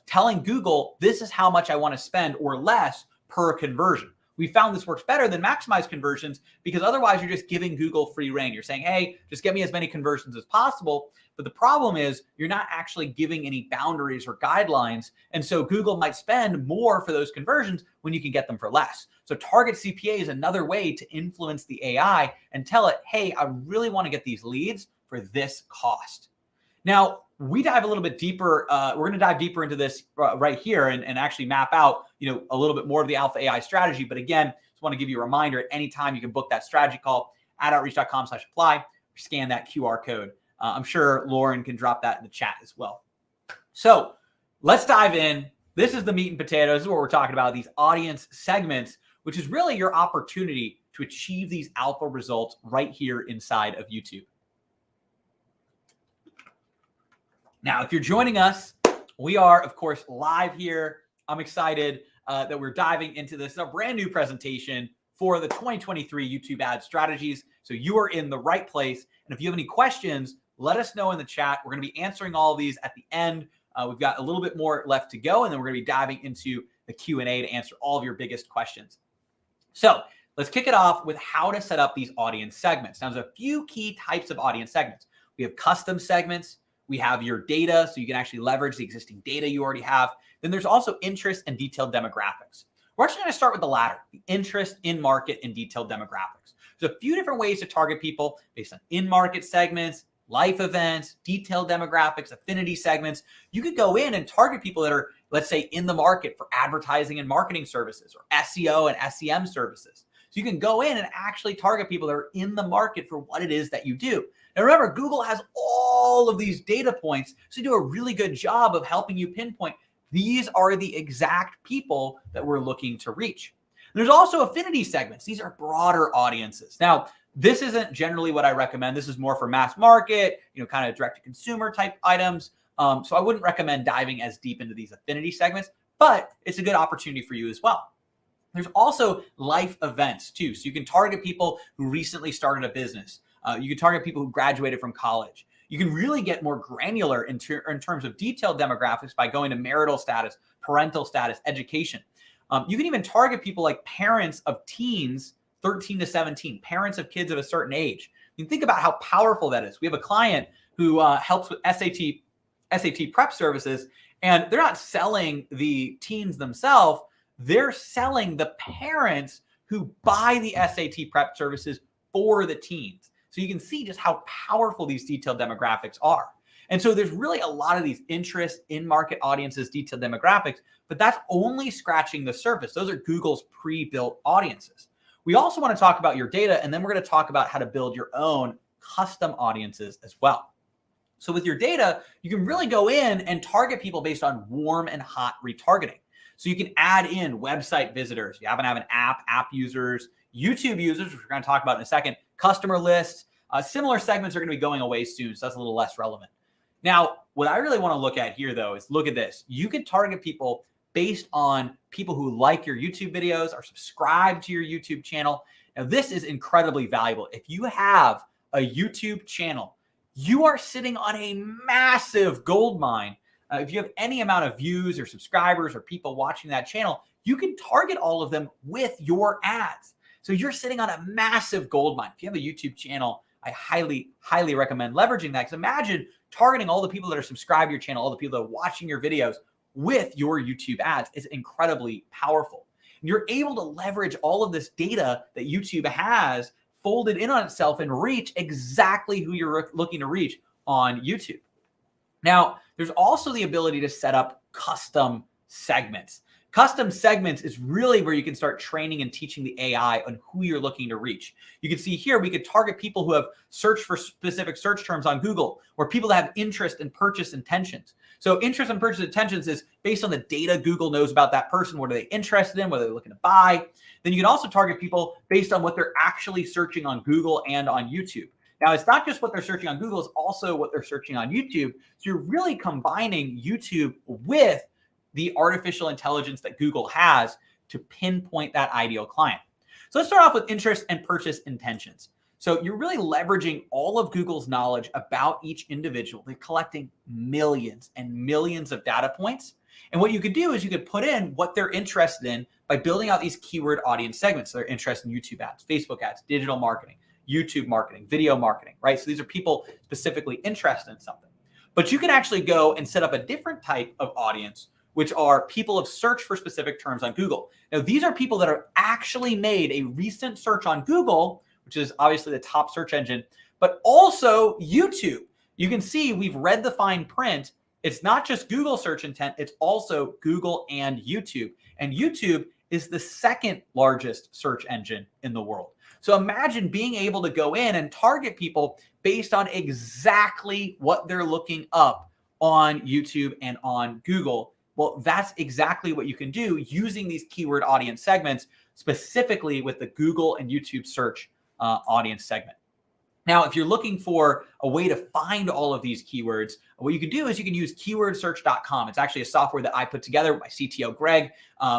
telling Google, this is how much I want to spend or less per conversion. We found this works better than maximized conversions because otherwise you're just giving Google free reign. You're saying, hey, just get me as many conversions as possible. But the problem is you're not actually giving any boundaries or guidelines. And so Google might spend more for those conversions when you can get them for less. So target CPA is another way to influence the AI and tell it, hey, I really want to get these leads for this cost. Now, we dive a little bit deeper. We're going to dive deeper into this right here and actually map out, a little bit more of the Alpha AI strategy. But again, just want to give you a reminder, at any time you can book that strategy call at outreach.com/apply or scan that QR code. I'm sure Lauren can drop that in the chat as well. So let's dive in. This is the meat and potatoes. This is what we're talking about, these audience segments, which is really your opportunity to achieve these alpha results right here inside of YouTube. Now, if you're joining us, we are, of course, live here. I'm excited that we're diving into this. It's a brand new presentation for the 2023 YouTube ad strategies. So you are in the right place. And if you have any questions, let us know in the chat. We're going to be answering all of these at the end. We've got a little bit more left to go, and then we're going to be diving into the Q&A to answer all of your biggest questions. So let's kick it off with how to set up these audience segments. Now, there's a few key types of audience segments. We have custom segments. We have your data, so you can actually leverage the existing data you already have. Then there's also interest and detailed demographics. We're actually going to start with the latter, the interest, in-market, and detailed demographics. There's a few different ways to target people based on in-market segments, life events, detailed demographics, affinity segments. You could go in and target people that are, let's say, in the market for advertising and marketing services or SEO and SEM services. So you can go in and actually target people that are in the market for what it is that you do. Now remember, Google has all of these data points, so do a really good job of helping you pinpoint these are the exact people that we're looking to reach. There's also affinity segments. These are broader audiences. Now, this isn't generally what I recommend. This is more for mass market, kind of direct to consumer type items. So I wouldn't recommend diving as deep into these affinity segments, but it's a good opportunity for you as well. There's also life events too. So you can target people who recently started a business, You can target people who graduated from college. You can really get more granular in terms of detailed demographics by going to marital status, parental status, education. You can even target people like parents of teens 13 to 17, parents of kids of a certain age. You can think about how powerful that is. We have a client who helps with SAT prep services, and they're not selling the teens themselves. They're selling the parents who buy the SAT prep services for the teens. So you can see just how powerful these detailed demographics are. And so there's really a lot of these interest in market audiences, detailed demographics, but that's only scratching the surface. Those are Google's pre-built audiences. We also want to talk about your data, and then we're going to talk about how to build your own custom audiences as well. So with your data, you can really go in and target people based on warm and hot retargeting. So you can add in website visitors. You happen to have an app users, YouTube users, which we're going to talk about in a second, customer lists. Similar segments are going to be going away soon, so that's a little less relevant. Now, what I really want to look at here, though, is look at this. You can target people based on people who like your YouTube videos or subscribe to your YouTube channel. Now, this is incredibly valuable. If you have a YouTube channel, you are sitting on a massive gold mine. If you have any amount of views or subscribers or people watching that channel, you can target all of them with your ads. So you're sitting on a massive gold mine. If you have a YouTube channel, I highly, highly recommend leveraging that. Because imagine targeting all the people that are subscribed to your channel, all the people that are watching your videos with your YouTube ads is incredibly powerful. And you're able to leverage all of this data that YouTube has folded in on itself and reach exactly who you're looking to reach on YouTube. Now, there's also the ability to set up custom segments. Custom segments is really where you can start training and teaching the AI on who you're looking to reach. You can see here, we could target people who have searched for specific search terms on Google, or people that have interest and purchase intentions. So interest and purchase intentions is based on the data Google knows about that person. What are they interested in? What are they looking to buy? Then you can also target people based on what they're actually searching on Google and on YouTube. Now, it's not just what they're searching on Google, it's also what they're searching on YouTube. So you're really combining YouTube with the artificial intelligence that Google has to pinpoint that ideal client. So let's start off with interest and purchase intentions. So you're really leveraging all of Google's knowledge about each individual. They're collecting millions and millions of data points. And what you could do is you could put in what they're interested in by building out these keyword audience segments. So they're interested in YouTube ads, Facebook ads, digital marketing, YouTube marketing, video marketing, right? So these are people specifically interested in something. But you can actually go and set up a different type of audience, which are people who have searched for specific terms on Google. Now, these are people that have actually made a recent search on Google, which is obviously the top search engine, but also YouTube. You can see we've read the fine print. It's not just Google search intent, it's also Google and YouTube. And YouTube is the second largest search engine in the world. So imagine being able to go in and target people based on exactly what they're looking up on YouTube and on Google. Well, that's exactly what you can do using these keyword audience segments, specifically with the Google and YouTube search audience segment. Now, if you're looking for a way to find all of these keywords, what you can do is you can use keywordsearch.com. It's actually a software that I put together with my CTO, Greg.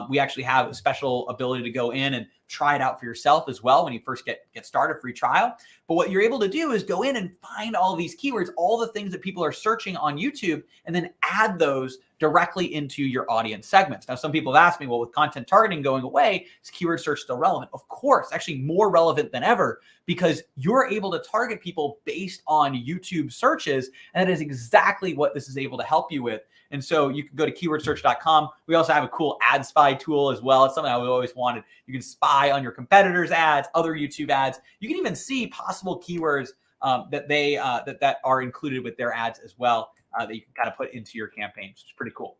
We actually have a special ability to go in and try it out for yourself as well when you first get started, free trial. But what you're able to do is go in and find all of these keywords, all the things that people are searching on YouTube, and then add those directly into your audience segments. Now, some people have asked me, well, with content targeting going away, is keyword search still relevant? Of course, actually more relevant than ever, because you're able to target people based on YouTube searches, and that is exactly what this is able to help you with. And so you can go to keywordsearch.com. We also have a cool ad spy tool as well. It's something I've always wanted. You can spy on your competitors' ads, other YouTube ads. You can even see possible keywords that are included with their ads as well, that you can kind of put into your campaigns, which is pretty cool.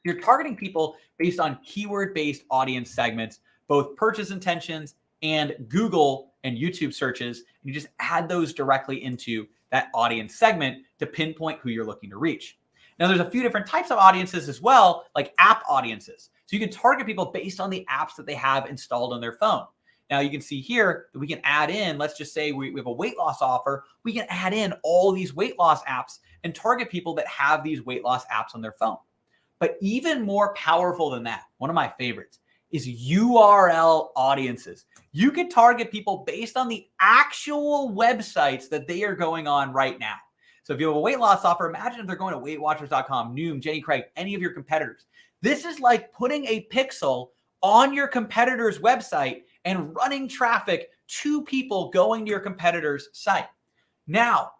You're targeting people based on keyword-based audience segments, both purchase intentions and Google and YouTube searches. And you just add those directly into that audience segment to pinpoint who you're looking to reach. Now, there's a few different types of audiences as well, like app audiences. So you can target people based on the apps that they have installed on their phone. Now, you can see here that we can add in, let's just say we have a weight loss offer. We can add in all these weight loss apps and target people that have these weight loss apps on their phone. But even more powerful than that, one of my favorites, is URL audiences. You can target people based on the actual websites that they are going on right now. So if you have a weight loss offer, imagine if they're going to WeightWatchers.com, Noom, Jenny Craig, any of your competitors. This is like putting a pixel on your competitor's website and running traffic to people going to your competitor's site. Now,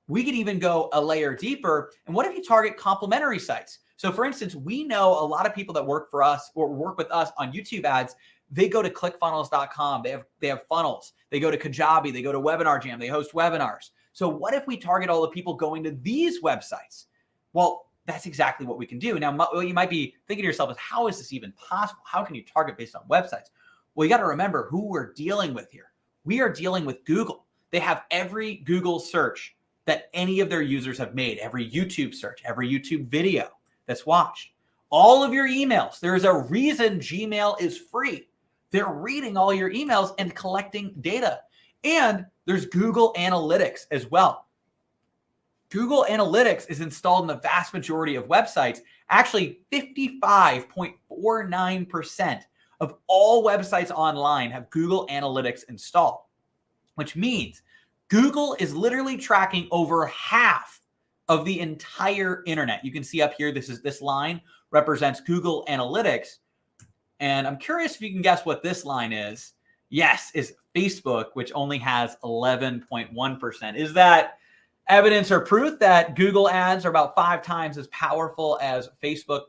we could even go a layer deeper. And what if you target complementary sites? So for instance, we know a lot of people that work for us or work with us on YouTube ads, they go to clickfunnels.com. They have funnels. They go to Kajabi. They go to Webinar Jam. They host webinars. So what if we target all the people going to these websites? Well, that's exactly what we can do. Now, what you might be thinking to yourself is, how is this even possible? How can you target based on websites? Well, you got to remember who we're dealing with here. We are dealing with Google. They have every Google search that any of their users have made, every YouTube search, every YouTube video that's watched, all of your emails. There's a reason Gmail is free. They're reading all your emails and collecting data. And there's Google Analytics as well. Google Analytics is installed in the vast majority of websites. Actually, 55.49% of all websites online have Google Analytics installed, which means Google is literally tracking over half of the entire internet. You can see up here, this line represents Google Analytics. And I'm curious if you can guess what this line is. Yes, is Facebook, which only has 11.1%. Is that evidence or proof that Google ads are about 5 times as powerful as Facebook?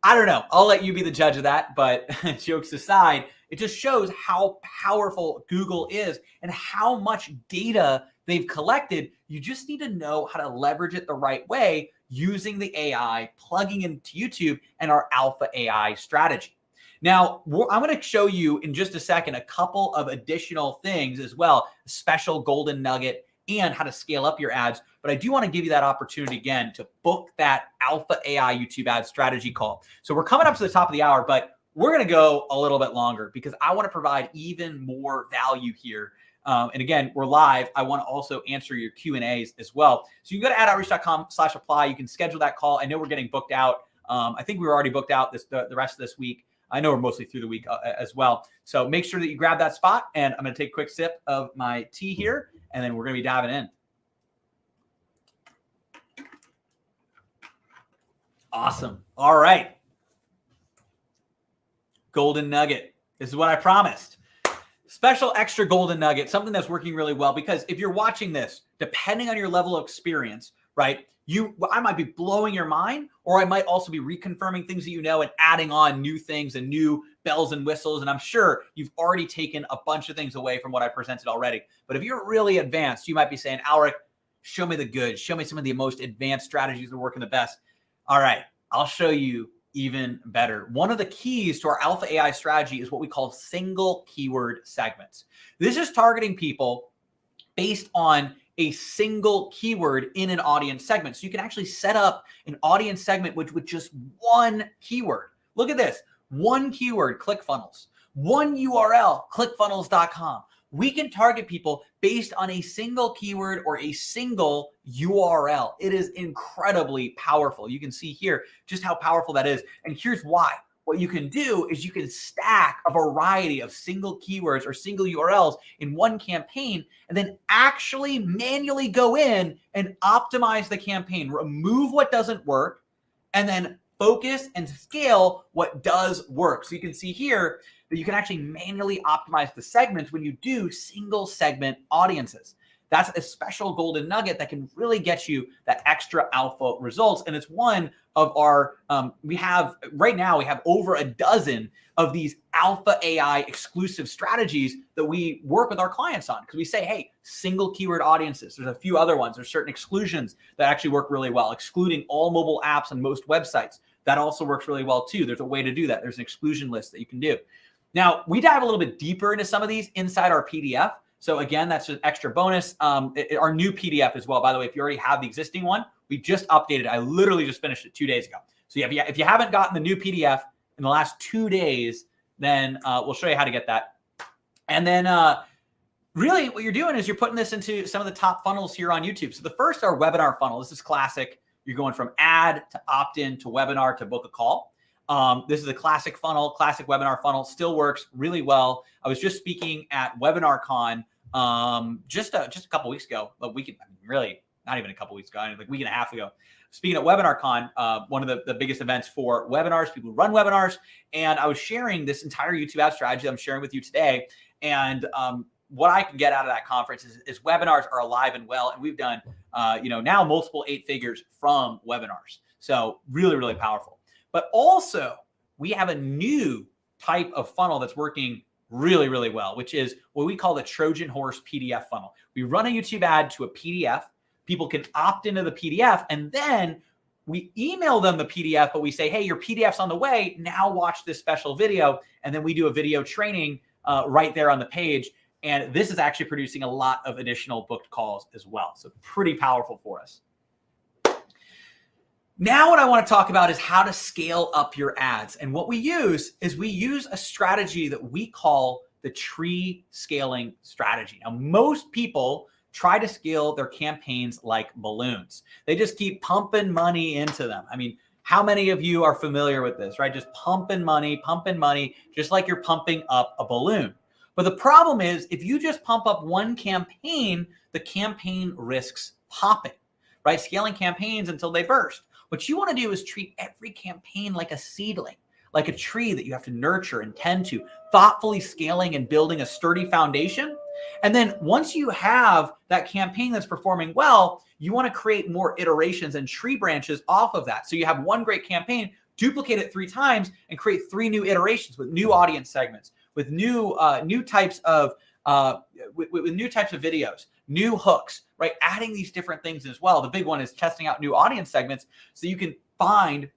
I don't know. I'll let you be the judge of that. But jokes aside, it just shows how powerful Google is and how much data they've collected. You just need to know how to leverage it the right way using the AI, plugging into YouTube and our Alpha AI strategy. Now, I'm going to show you in just a second a couple of additional things as well, a special golden nugget and how to scale up your ads. But I do want to give you that opportunity again to book that Alpha AI YouTube ad strategy call. So we're coming up to the top of the hour, but we're going to go a little bit longer because I want to provide even more value here. And again, we're live. I want to also answer your Q&As as well. So you can go to adoutreach.com/apply. You can schedule that call. I know we're getting booked out. I think we were already booked out the rest of this week. I know we're mostly through the week as well. So make sure that you grab that spot. And I'm going to take a quick sip of my tea here, and then we're going to be diving in. Awesome. All right. Golden nugget. This is what I promised. Special extra golden nugget, something that's working really well, because if you're watching this, depending on your level of experience, right, I might be blowing your mind, or I might also be reconfirming things that you know and adding on new things and new bells and whistles. And I'm sure you've already taken a bunch of things away from what I presented already. But if you're really advanced, you might be saying, Alric, show me the goods. Show me some of the most advanced strategies that are working the best. All right, I'll show you even better. One of the keys to our Alpha AI strategy is what we call single keyword segments. This is targeting people based on a single keyword in an audience segment. So you can actually set up an audience segment with just one keyword. Look at this. One keyword, ClickFunnels. One URL, clickfunnels.com. We can target people based on a single keyword or a single URL. It is incredibly powerful. You can see here just how powerful that is. And here's why. What you can do is you can stack a variety of single keywords or single URLs in one campaign, and then actually manually go in and optimize the campaign, remove what doesn't work, and then focus and scale what does work. So you can see here that you can actually manually optimize the segments when you do single segment audiences. That's a special golden nugget that can really get you that extra alpha results. And it's one of our, right now we have over a dozen of these Alpha AI exclusive strategies that we work with our clients on, because we say, hey, single keyword audiences. There's a few other ones. There's certain exclusions that actually work really well, excluding all mobile apps on most websites. That also works really well too. There's a way to do that. There's an exclusion list that you can do. Now, we dive a little bit deeper into some of these inside our PDF. So again, that's an extra bonus. Our new PDF as well, by the way, if you already have the existing one, we just updated it. I literally just finished it 2 days ago. So if you haven't gotten the new PDF in the last 2 days, then we'll show you how to get that. And then really what you're doing is you're putting this into some of the top funnels here on YouTube. So the first, our webinar funnel. This is classic. You're going from ad to opt-in to webinar to book a call. This is a classic funnel, classic webinar funnel, still works really well. I was just speaking at WebinarCon just a couple weeks ago, really not even a couple weeks ago, like a week and a half ago. Speaking at WebinarCon, one of the biggest events for webinars, people who run webinars, and I was sharing this entire YouTube ad strategy that I'm sharing with you today. And what I can get out of that conference is webinars are alive and well, and we've done now multiple 8 figures from webinars. So really, really powerful. But also we have a new type of funnel that's working really, really well, which is what we call the Trojan horse PDF funnel. We run a YouTube ad to a PDF. People can opt into the PDF, and then we email them the PDF, but we say, hey, your PDF's on the way. Now watch this special video. And then we do a video training right there on the page. And this is actually producing a lot of additional booked calls as well. So pretty powerful for us. Now what I want to talk about is how to scale up your ads. And what we use is we use a strategy that we call the tree scaling strategy. Now, most people try to scale their campaigns like balloons. They just keep pumping money into them. I mean, how many of you are familiar with this, right? Just pumping money, just like you're pumping up a balloon. But the problem is, if you just pump up one campaign, the campaign risks popping, right? Scaling campaigns until they burst. What you want to do is treat every campaign like a seedling, like a tree that you have to nurture and tend to, thoughtfully scaling and building a sturdy foundation. And then once you have that campaign that's performing well, you want to create more iterations and tree branches off of that. So you have one great campaign, duplicate it 3 times, and create 3 new iterations with new audience segments, with new types of videos, new hooks, right? Adding these different things as well. The big one is testing out new audience segments so you can find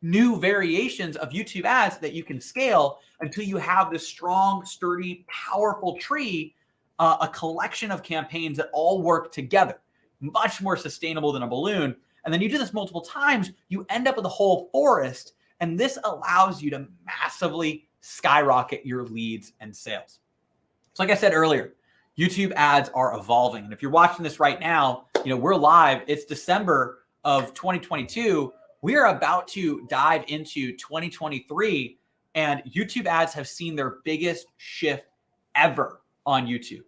new variations of YouTube ads that you can scale until you have this strong, sturdy, powerful tree, a collection of campaigns that all work together, much more sustainable than a balloon. And then you do this multiple times, you end up with a whole forest, and this allows you to massively skyrocket your leads and sales. So like I said earlier, YouTube ads are evolving. And if you're watching this right now, we're live. It's December of 2022. We are about to dive into 2023, and YouTube ads have seen their biggest shift ever on YouTube.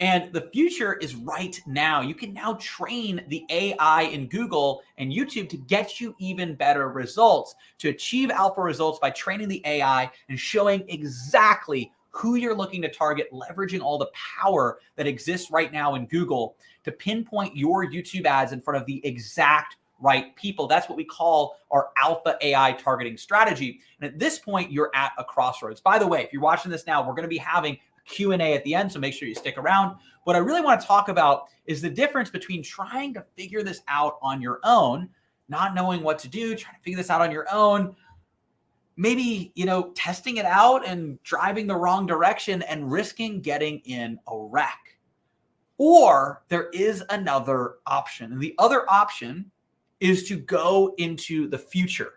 And the future is right now. You can now train the AI in Google and YouTube to get you even better results, to achieve alpha results by training the AI and showing exactly who you're looking to target, leveraging all the power that exists right now in Google to pinpoint your YouTube ads in front of the exact right people. That's what we call our alpha AI targeting strategy. And at this point, you're at a crossroads. By the way, if you're watching this now, we're going to be having Q&A at the end, so make sure you stick around. What I really want to talk about is the difference between trying to figure this out on your own, not knowing what to do, trying to figure this out on your own, maybe, testing it out and driving the wrong direction and risking getting in a wreck. Or there is another option. And the other option is to go into the future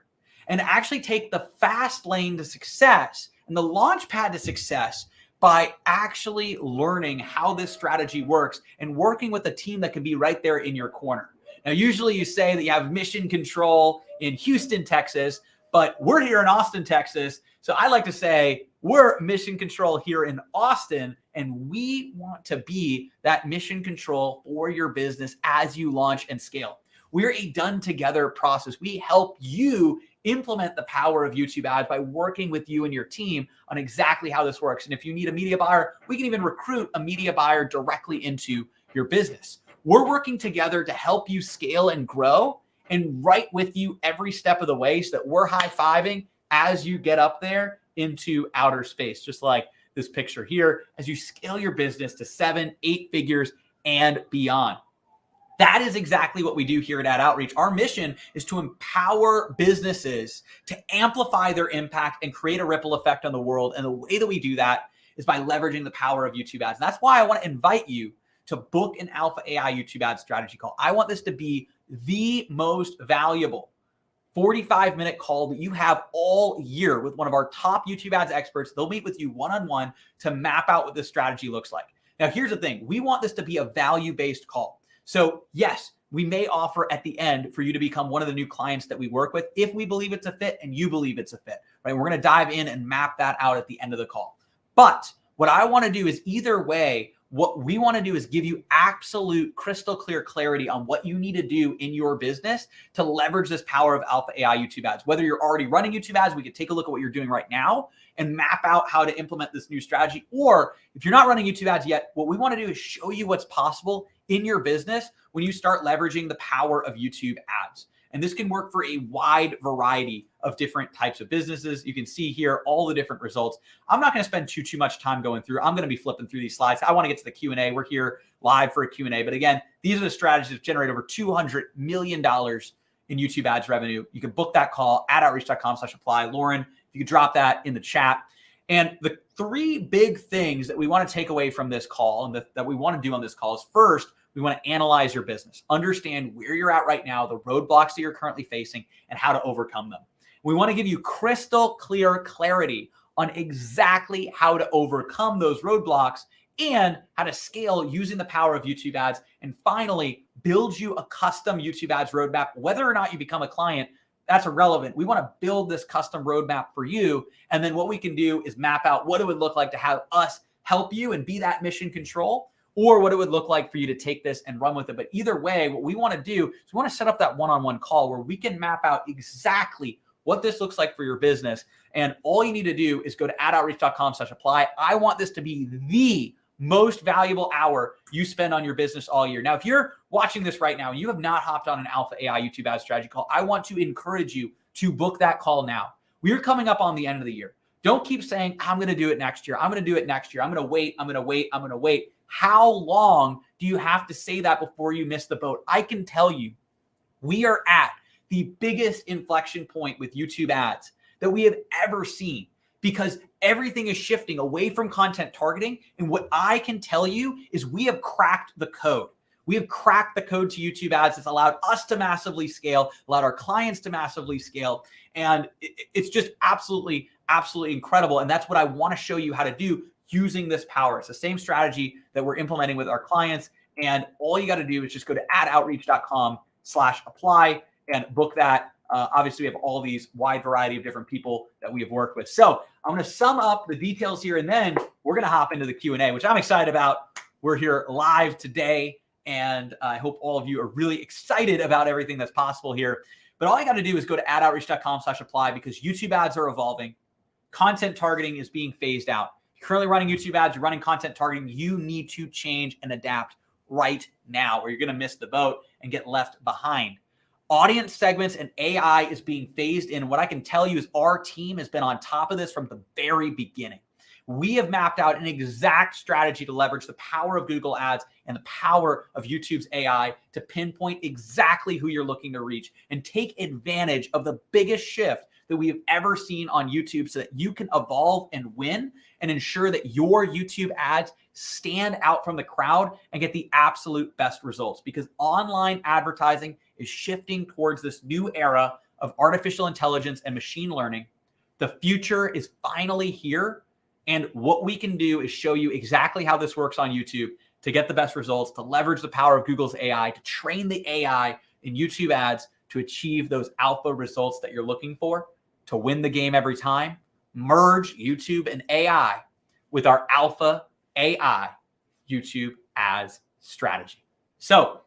and actually take the fast lane to success and the launch pad to success by actually learning how this strategy works and working with a team that can be right there in your corner. Now, usually you say that you have mission control in Houston, Texas, but we're here in Austin, Texas. So I like to say we're mission control here in Austin, and we want to be that mission control for your business as you launch and scale. We're a done together process. We help you implement the power of YouTube ads by working with you and your team on exactly how this works. And if you need a media buyer, we can even recruit a media buyer directly into your business. We're working together to help you scale and grow and right with you every step of the way so that we're high-fiving as you get up there into outer space, just like this picture here, as you scale your business to 7, 8 figures and beyond. That is exactly what we do here at Ad Outreach. Our mission is to empower businesses to amplify their impact and create a ripple effect on the world. And the way that we do that is by leveraging the power of YouTube ads. And that's why I want to invite you to book an Alpha AI YouTube ad strategy call. I want this to be the most valuable 45-minute call that you have all year with one of our top YouTube ads experts. They'll meet with you one-on-one to map out what this strategy looks like. Now, here's the thing. We want this to be a value-based call. So yes, we may offer at the end for you to become one of the new clients that we work with if we believe it's a fit and you believe it's a fit, right? We're going to dive in and map that out at the end of the call. But what I want to do is either way, what we want to do is give you absolute crystal clear clarity on what you need to do in your business to leverage this power of Alpha AI YouTube ads. Whether you're already running YouTube ads, we could take a look at what you're doing right now and map out how to implement this new strategy. Or if you're not running YouTube ads yet, what we want to do is show you what's possible in your business when you start leveraging the power of YouTube ads. And this can work for a wide variety of different types of businesses. You can see here all the different results. I'm not going to spend too much time going through. I'm going to be flipping through these slides. I want to get to the Q&A. We're here live for a Q&A. But again, these are the strategies that generate over $200 million in YouTube ads revenue. You can book that call at outreach.com/apply. Lauren, if you could drop that in the chat. And the three big things that we want to take away from this call and that we want to do on this call is first, we want to analyze your business, understand where you're at right now, the roadblocks that you're currently facing, and how to overcome them. We want to give you crystal clear clarity on exactly how to overcome those roadblocks and how to scale using the power of YouTube ads. And finally, build you a custom YouTube ads roadmap. Whether or not you become a client, that's irrelevant. We want to build this custom roadmap for you. And then what we can do is map out what it would look like to have us help you and be that mission control, or what it would look like for you to take this and run with it. But either way, what we want to do is we want to set up that one-on-one call where we can map out exactly what this looks like for your business. And all you need to do is go to atoutreach.com/apply. I want this to be the most valuable hour you spend on your business all year. Now, if you're watching this right now and you have not hopped on an Alpha AI YouTube ad strategy call, I want to encourage you to book that call now. We're coming up on the end of the year. Don't keep saying, I'm going to do it next year. I'm going to do it next year. I'm going to wait. I'm going to wait. I'm going to wait. How long do you have to say that before you miss the boat? I can tell you, we are at the biggest inflection point with YouTube ads that we have ever seen because everything is shifting away from content targeting. And what I can tell you is we have cracked the code. We have cracked the code to YouTube ads. It's allowed us to massively scale, allowed our clients to massively scale. And it's just absolutely incredible. And that's what I want to show you how to do using this power. It's the same strategy that we're implementing with our clients. And all you got to do is just go to atoutreach.com/apply and book that. Obviously, we have all these wide variety of different people that we have worked with. So I'm going to sum up the details here, and then we're going to hop into the Q&A, which I'm excited about. We're here live today, and I hope all of you are really excited about everything that's possible here. But all you got to do is go to atoutreach.com/apply because YouTube ads are evolving. Content targeting is being phased out. You're currently running YouTube ads, you're running content targeting. You need to change and adapt right now, or you're going to miss the boat and get left behind. Audience segments and AI is being phased in. What I can tell you is our team has been on top of this from the very beginning. We have mapped out an exact strategy to leverage the power of Google Ads and the power of YouTube's AI to pinpoint exactly who you're looking to reach and take advantage of the biggest shift that we have ever seen on YouTube so that you can evolve and win and ensure that your YouTube ads stand out from the crowd and get the absolute best results, because online advertising is shifting towards this new era of artificial intelligence and machine learning. The future is finally here. And what we can do is show you exactly how this works on YouTube to get the best results, to leverage the power of Google's AI, to train the AI in YouTube ads to achieve those alpha results that you're looking for, to win the game every time. Merge YouTube and AI with our Alpha AI YouTube ads strategy. So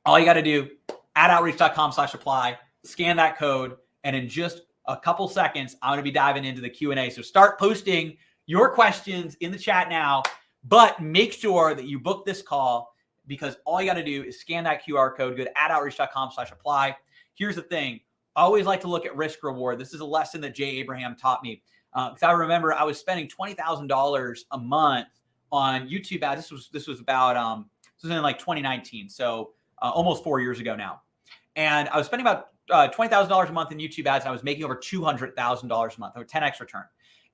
all you got to do, atoutreach.com/apply, scan that code, and in just a couple seconds, I'm going to be diving into the Q&A. So start posting your questions in the chat now, but make sure that you book this call, because all you got to do is scan that QR code, go to atoutreach.com/apply. Here's the thing. I always like to look at risk reward. This is a lesson that Jay Abraham taught me. Because I remember I was spending $20,000 a month on YouTube ads. This was about this was in like 2019, so almost 4 years ago now. And I was spending about $20,000 a month in YouTube ads, and I was making over $200,000 a month, or 10x return.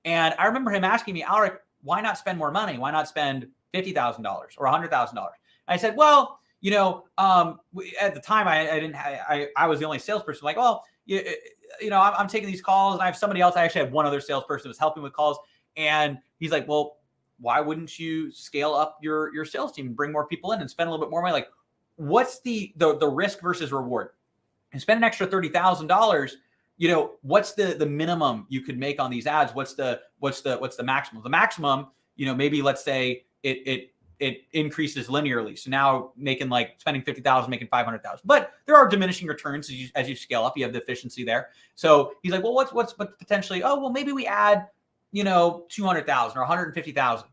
And I remember him asking me, Alric, why not spend more money? Why not spend $50,000 or $100,000? And I said, well, you know, at the time I was the only salesperson. Like, well, I'm taking these calls, and I have somebody else. I actually had one other salesperson who was helping with calls. And he's like, well, why wouldn't you scale up your sales team and bring more people in and spend a little bit more money? Like, what's the risk versus reward? And spend an extra $30,000. What's the minimum you could make on these ads? What's the maximum? The maximum, maybe let's say it increases linearly. So now spending 50,000, making 500,000. But there are diminishing returns as you scale up. You have the efficiency there. So he's like, well, what's potentially? Oh, well, maybe we add 200,000 or 150,000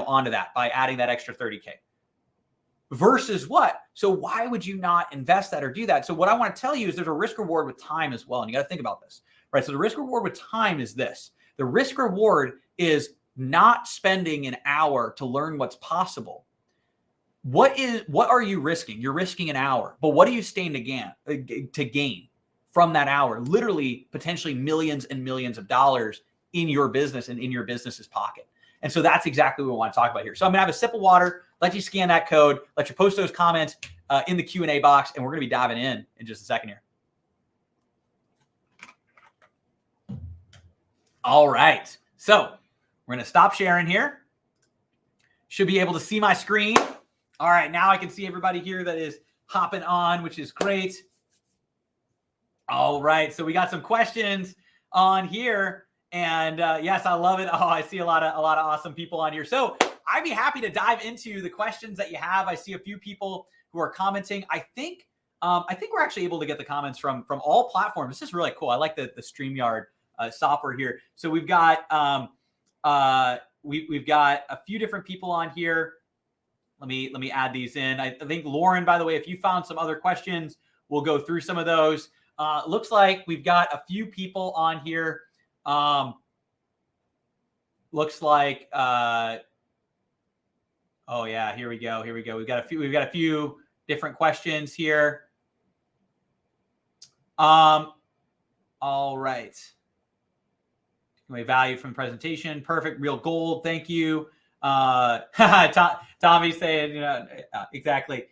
onto that by adding that extra 30K. Versus what? So why would you not invest that or do that? So what I want to tell you is there's a risk reward with time as well. And you got to think about this, right? So the risk reward with time is this. The risk reward is not spending an hour to learn what's possible. What are you risking? You're risking an hour, but what are you standing to gain from that hour? Literally, potentially millions and millions of dollars in your business and in your business's pocket. And so that's exactly what we want to talk about here. So I'm going to have a sip of water, let you scan that code, let you post those comments in the Q&A box, and we're going to be diving in just a second here. All right. So we're going to stop sharing here. Should be able to see my screen. All right. Now I can see everybody here that is hopping on, which is great. All right. So we got some questions on here. And yes, I love it. Oh, I see a lot of awesome people on here. So I'd be happy to dive into the questions that you have. I see a few people who are commenting. I think we're actually able to get the comments from all platforms. This is really cool. I like the StreamYard software here. So we've got we've got a few different people on here. Let me add these in. I think Lauren, by the way, if you found some other questions, we'll go through some of those. Looks like we've got a few people on here. Looks like, oh yeah, here we go. We've got a few different questions here. All right. Value from presentation. Perfect. Real gold. Thank you. Tommy saying, exactly.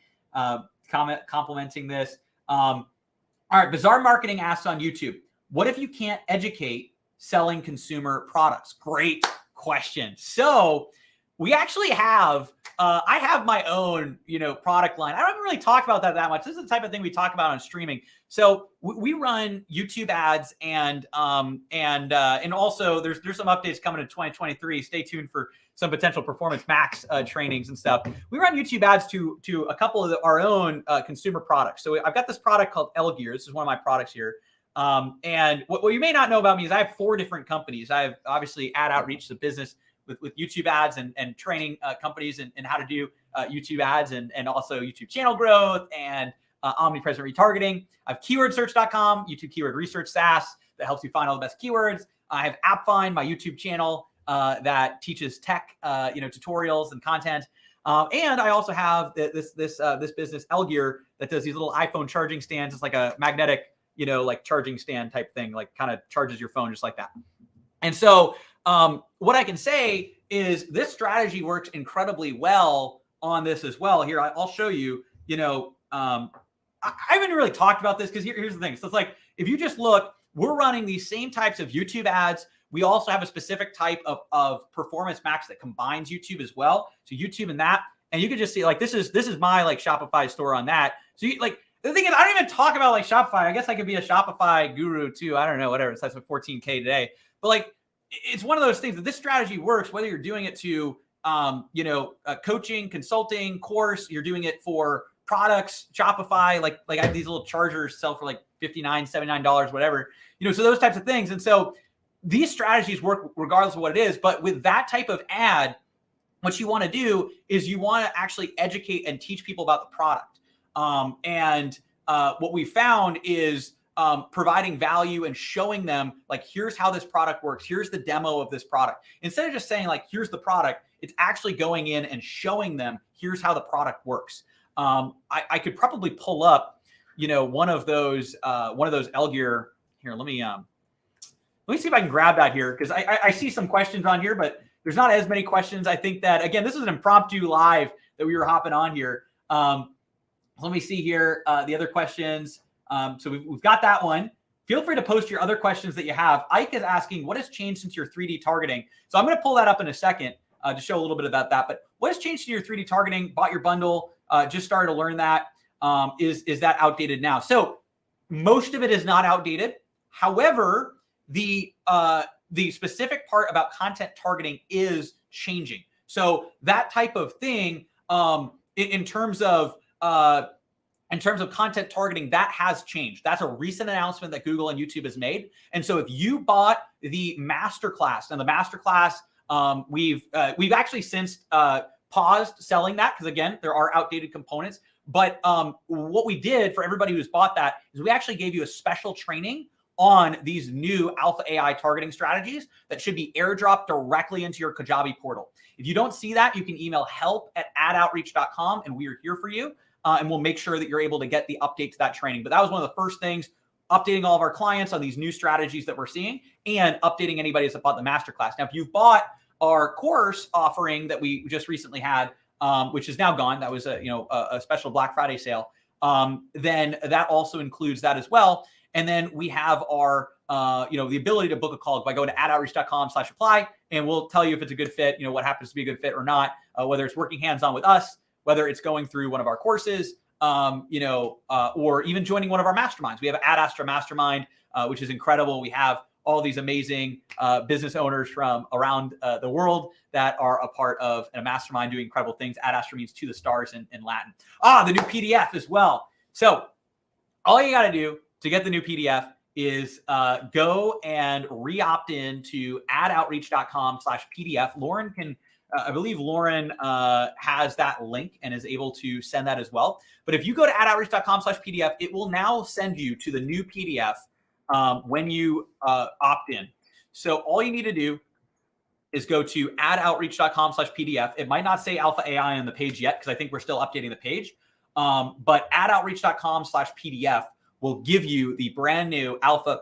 Complimenting this. All right. Bizarre Marketing asks on YouTube, what if you can't educate selling consumer products? Great question. So we actually have, I have my own, product line. I don't really talk about that much. This is the type of thing we talk about on streaming. So we run YouTube ads and also there's some updates coming in 2023. Stay tuned for some potential Performance Max trainings and stuff. We run YouTube ads to a couple of our own consumer products. So I've got this product called L Gear. This is one of my products here. And what you may not know about me is I have 4 different companies. I have obviously ad outreach, the business with YouTube ads and training companies and how to do YouTube ads and also YouTube channel growth and omnipresent retargeting. I have keywordsearch.com, YouTube keyword research SaaS that helps you find all the best keywords. I have AppFind, my YouTube channel that teaches tech, tutorials and content. And I also have this business L Gear that does these little iPhone charging stands. It's like a magnetic, like charging stand type thing, like kind of charges your phone just like that. And so what I can say is this strategy works incredibly well on this as well. Here, I'll show you, I haven't really talked about this because here's the thing. So it's like, if you just look, we're running these same types of YouTube ads. We also have a specific type of Performance Max that combines YouTube as well. So YouTube and that, and you can just see like, this is my like Shopify store on that. So you like, the thing is, I don't even talk about like Shopify. I guess I could be a Shopify guru too. I don't know, whatever. It's like 14K today, but like, it's one of those things that this strategy works, whether you're doing it to, coaching, consulting, course, you're doing it for products, Shopify, like I have these little chargers sell for like $59, $79, whatever, so those types of things. And so these strategies work regardless of what it is. But with that type of ad, what you want to do is you want to actually educate and teach people about the product. What we found is providing value and showing them like, here's how this product works. Here's the demo of this product. Instead of just saying like, here's the product, it's actually going in and showing them, here's how the product works. I could probably pull up, one of those L Gear here. Let me see if I can grab that here. Cause I see some questions on here, but there's not as many questions. I think that, again, this is an impromptu live that we were hopping on here. Let me see here. The other questions. So we've got that one. Feel free to post your other questions that you have. Ike is asking, what has changed since your 3D targeting? So I'm going to pull that up in a second to show a little bit about that. But what has changed in your 3D targeting? Bought your bundle, just started to learn that. is that outdated now? So most of it is not outdated. However, the specific part about content targeting is changing. So that type of thing, in terms of content targeting, that has changed. That's a recent announcement that Google and YouTube has made. And so if you bought the masterclass, and the masterclass, we've actually since paused selling that, because again, there are outdated components. But what we did for everybody who's bought that is we actually gave you a special training on these new Alpha AI targeting strategies that should be airdropped directly into your Kajabi portal. If you don't see that, you can email help@adoutreach.com, and we are here for you. And we'll make sure that you're able to get the update to that training. But that was one of the first things, updating all of our clients on these new strategies that we're seeing, and updating anybody that's bought the masterclass. Now, if you've bought our course offering that we just recently had, which is now gone, that was a special Black Friday sale, then that also includes that as well. And then we have our, the ability to book a call by going to adoutreach.com/apply, and we'll tell you if it's a good fit, what happens to be a good fit or not, whether it's working hands-on with us, whether it's going through one of our courses, or even joining one of our masterminds. We have an Ad Astra mastermind, which is incredible. We have all these amazing business owners from around the world that are a part of a mastermind doing incredible things. Ad Astra means to the stars in Latin. The new PDF as well. So all you got to do to get the new PDF is go and re-opt in to adoutreach.com/PDF. Lauren can, I believe Lauren has that link and is able to send that as well. But if you go to adoutreach.com/PDF, it will now send you to the new PDF when you opt in. So all you need to do is go to adoutreach.com/PDF. It might not say Alpha AI on the page yet, because I think we're still updating the page. But adoutreach.com/PDF will give you the brand new Alpha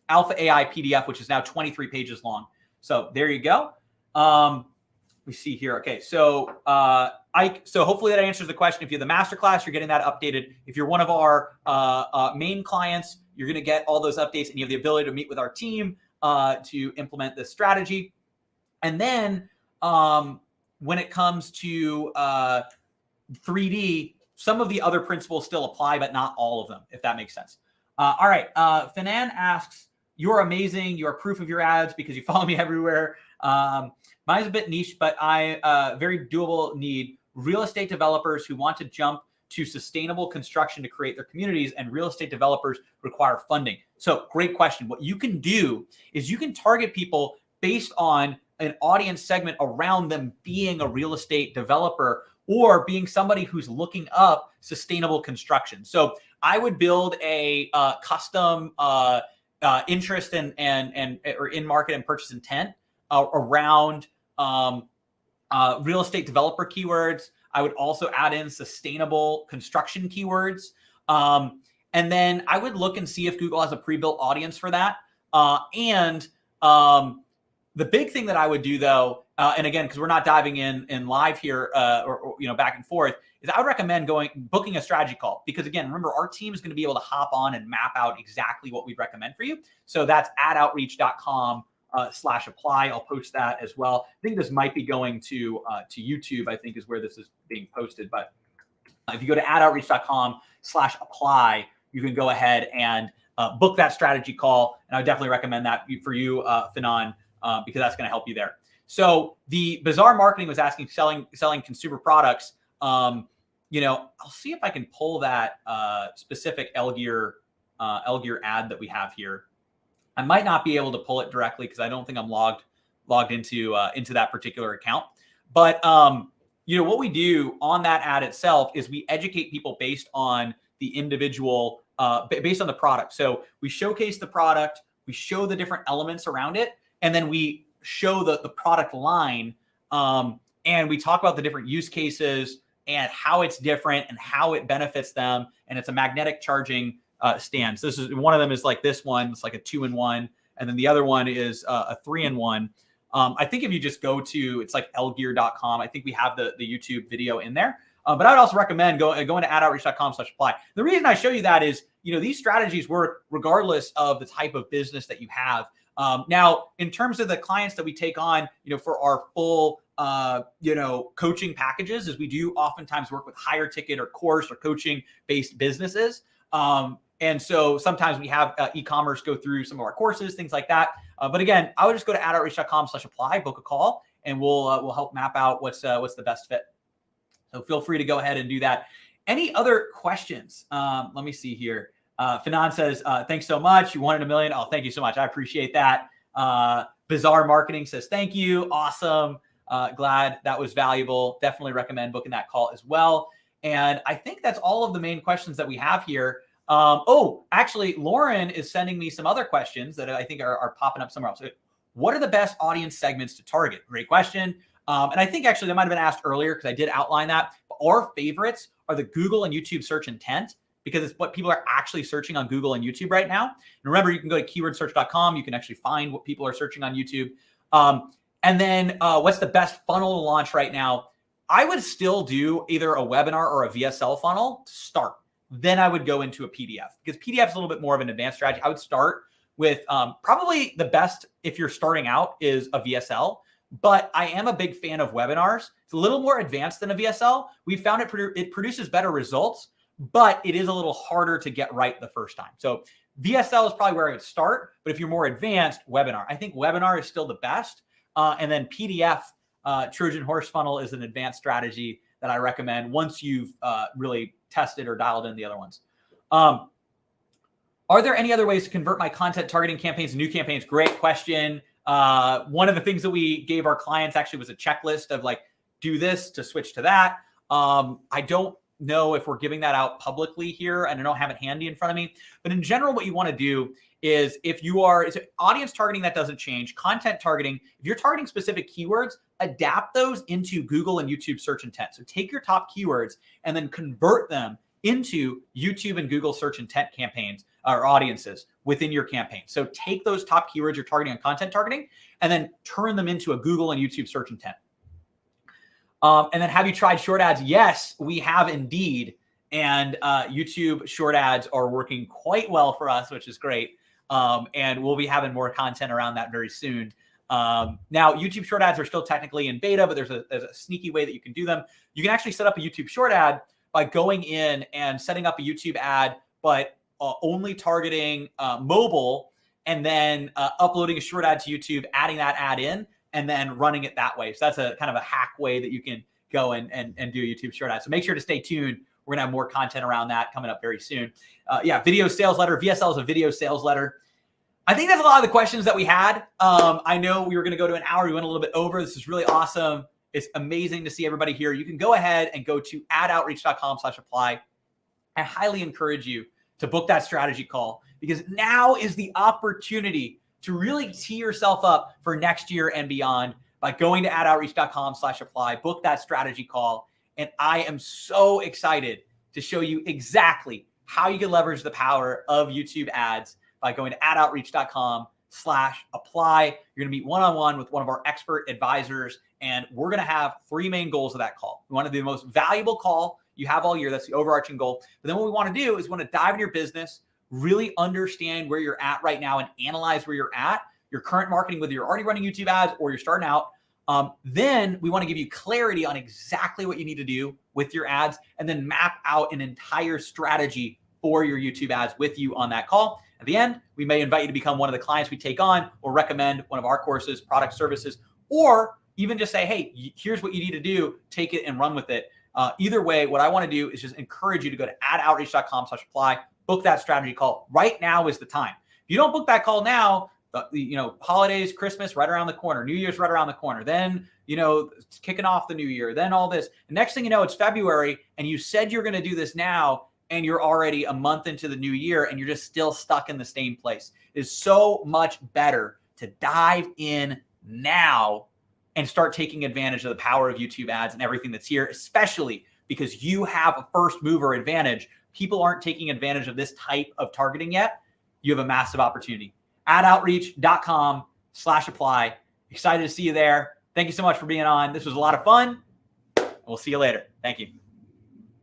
AI PDF, which is now 23 pages long. So there you go. We see here. Okay, so so hopefully that answers the question. If you're the masterclass, you're getting that updated. If you're one of our main clients, you're going to get all those updates, and you have the ability to meet with our team to implement this strategy. And then when it comes to 3D, some of the other principles still apply, but not all of them, if that makes sense. All right. Fanan asks, "You're amazing. You are proof of your ads because you follow me everywhere. Mine's a bit niche, but I very doable need real estate developers who want to jump to sustainable construction to create their communities, and real estate developers require funding." So great question. What you can do is you can target people based on an audience segment around them being a real estate developer or being somebody who's looking up sustainable construction. So I would build a custom interest or in market and purchase intent around real estate developer keywords. I would also add in sustainable construction keywords. And then I would look and see if Google has a pre-built audience for that. The big thing that I would do, though, and again, because we're not diving in live here or back and forth, is I would recommend booking a strategy call. Because again, remember, our team is going to be able to hop on and map out exactly what we recommend for you. So that's adoutreach.com/apply. I'll post that as well. I think this might be going to YouTube, I think is where this is being posted. But if you go to adoutreach.com/apply, you can go ahead and book that strategy call. And I would definitely recommend that for you, Fanan, because that's going to help you there. So the Bizarre Marketing was asking selling consumer products. I'll see if I can pull that specific Elgear ad that we have here. I might not be able to pull it directly because I don't think I'm logged into that particular account. But what we do on that ad itself is we educate people based on the individual, based on the product. So we showcase the product, we show the different elements around it, and then we show the product line, and we talk about the different use cases and how it's different and how it benefits them. And it's a magnetic charging stand. So this is one of them is like this one. It's like a 2-in-1, and then the other one is a 3-in-1. I think if you just go to, it's like elgear.com. I think we have the YouTube video in there. But I would also recommend going to adoutreach.com/apply. The reason I show you that is, these strategies work regardless of the type of business that you have. Now, in terms of the clients that we take on, for our full, coaching packages, is we do oftentimes work with higher ticket or course or coaching based businesses. And so sometimes we have e-commerce go through some of our courses, things like that. But again, I would just go to adoutreach.com/apply, book a call, and we'll help map out what's the best fit. So feel free to go ahead and do that. Any other questions? Let me see here. Fanon says, thanks so much. You wanted $1 million. Oh, thank you so much. I appreciate that. Bizarre Marketing says, thank you. Awesome. Glad that was valuable. Definitely recommend booking that call as well. And I think that's all of the main questions that we have here. Actually, Lauren is sending me some other questions that I think are popping up somewhere else. What are the best audience segments to target? Great question. And I think actually that might have been asked earlier because I did outline that. But our favorites are the Google and YouTube search intent, because it's what people are actually searching on Google and YouTube right now. And remember, you can go to keywordsearch.com. You can actually find what people are searching on YouTube. And then what's the best funnel to launch right now? I would still do either a webinar or a VSL funnel to start. Then I would go into a PDF, because PDF is a little bit more of an advanced strategy. I would start with probably the best if you're starting out is a VSL. But I am a big fan of webinars. It's a little more advanced than a VSL. We found it produces better results, but it is a little harder to get right the first time. So VSL is probably where I would start. But if you're more advanced, webinar. I think webinar is still the best. And then PDF, Trojan Horse Funnel, is an advanced strategy that I recommend once you've really tested or dialed in the other ones. Are there any other ways to convert my content targeting campaigns to new campaigns? Great question. One of the things that we gave our clients actually was a checklist of like, do this to switch to that. I don't know if we're giving that out publicly here, and I don't have it handy in front of me. But in general, what you want to do is, if you are, it's audience targeting, that doesn't change. Content targeting, if you're targeting specific keywords, adapt those into Google and YouTube search intent. So take your top keywords and then convert them into YouTube and Google search intent campaigns or audiences within your campaign. So take those top keywords you're targeting on content targeting and then turn them into a Google and YouTube search intent. And then, have you tried short ads? Yes, we have indeed. And YouTube short ads are working quite well for us, which is great. And we'll be having more content around that very soon. Now, YouTube short ads are still technically in beta, but there's a sneaky way that you can do them. You can actually set up a YouTube short ad by going in and setting up a YouTube ad, but only targeting mobile, and then uploading a short ad to YouTube, adding that ad in, and then running it that way. So that's a kind of a hack way that you can go and do YouTube short ads. So make sure to stay tuned. We're gonna have more content around that coming up very soon. Video sales letter. VSL is a video sales letter. I think that's a lot of the questions that we had. I know we were gonna go to an hour. We went a little bit over. This is really awesome. It's amazing to see everybody here. You can go ahead and go to adoutreach.com/apply. I highly encourage you to book that strategy call, because now is the opportunity to really tee yourself up for next year and beyond by going to adoutreach.com/apply, book that strategy call. And I am so excited to show you exactly how you can leverage the power of YouTube ads by going to adoutreach.com/apply. You're going to meet one-on-one with one of our expert advisors, and we're going to have 3 main goals of that call. We want to do the most valuable call you have all year. That's the overarching goal. But then what we want to do is we want to dive into your business, really understand where you're at right now and analyze where you're at, your current marketing, whether you're already running YouTube ads or you're starting out. Then we want to give you clarity on exactly what you need to do with your ads, and then map out an entire strategy for your YouTube ads with you on that call. At the end, we may invite you to become one of the clients we take on, or recommend one of our courses, product, services, or even just say, hey, here's what you need to do, take it and run with it. Either way, what I want to do is just encourage you to go to adoutreach.com/apply, book that strategy call. Right now is the time. If you don't book that call now, holidays, Christmas right around the corner, New Year's right around the corner, then, it's kicking off the new year, then all this. The next thing you know, it's February, and you said you're going to do this now, and you're already a month into the new year, and you're just still stuck in the same place. It is so much better to dive in now and start taking advantage of the power of YouTube ads and everything that's here, especially because you have a first mover advantage. People aren't taking advantage of this type of targeting yet. You have a massive opportunity. adoutreach.com/apply. Excited to see you there. Thank you so much for being on. This was a lot of fun. We'll see you later. Thank you.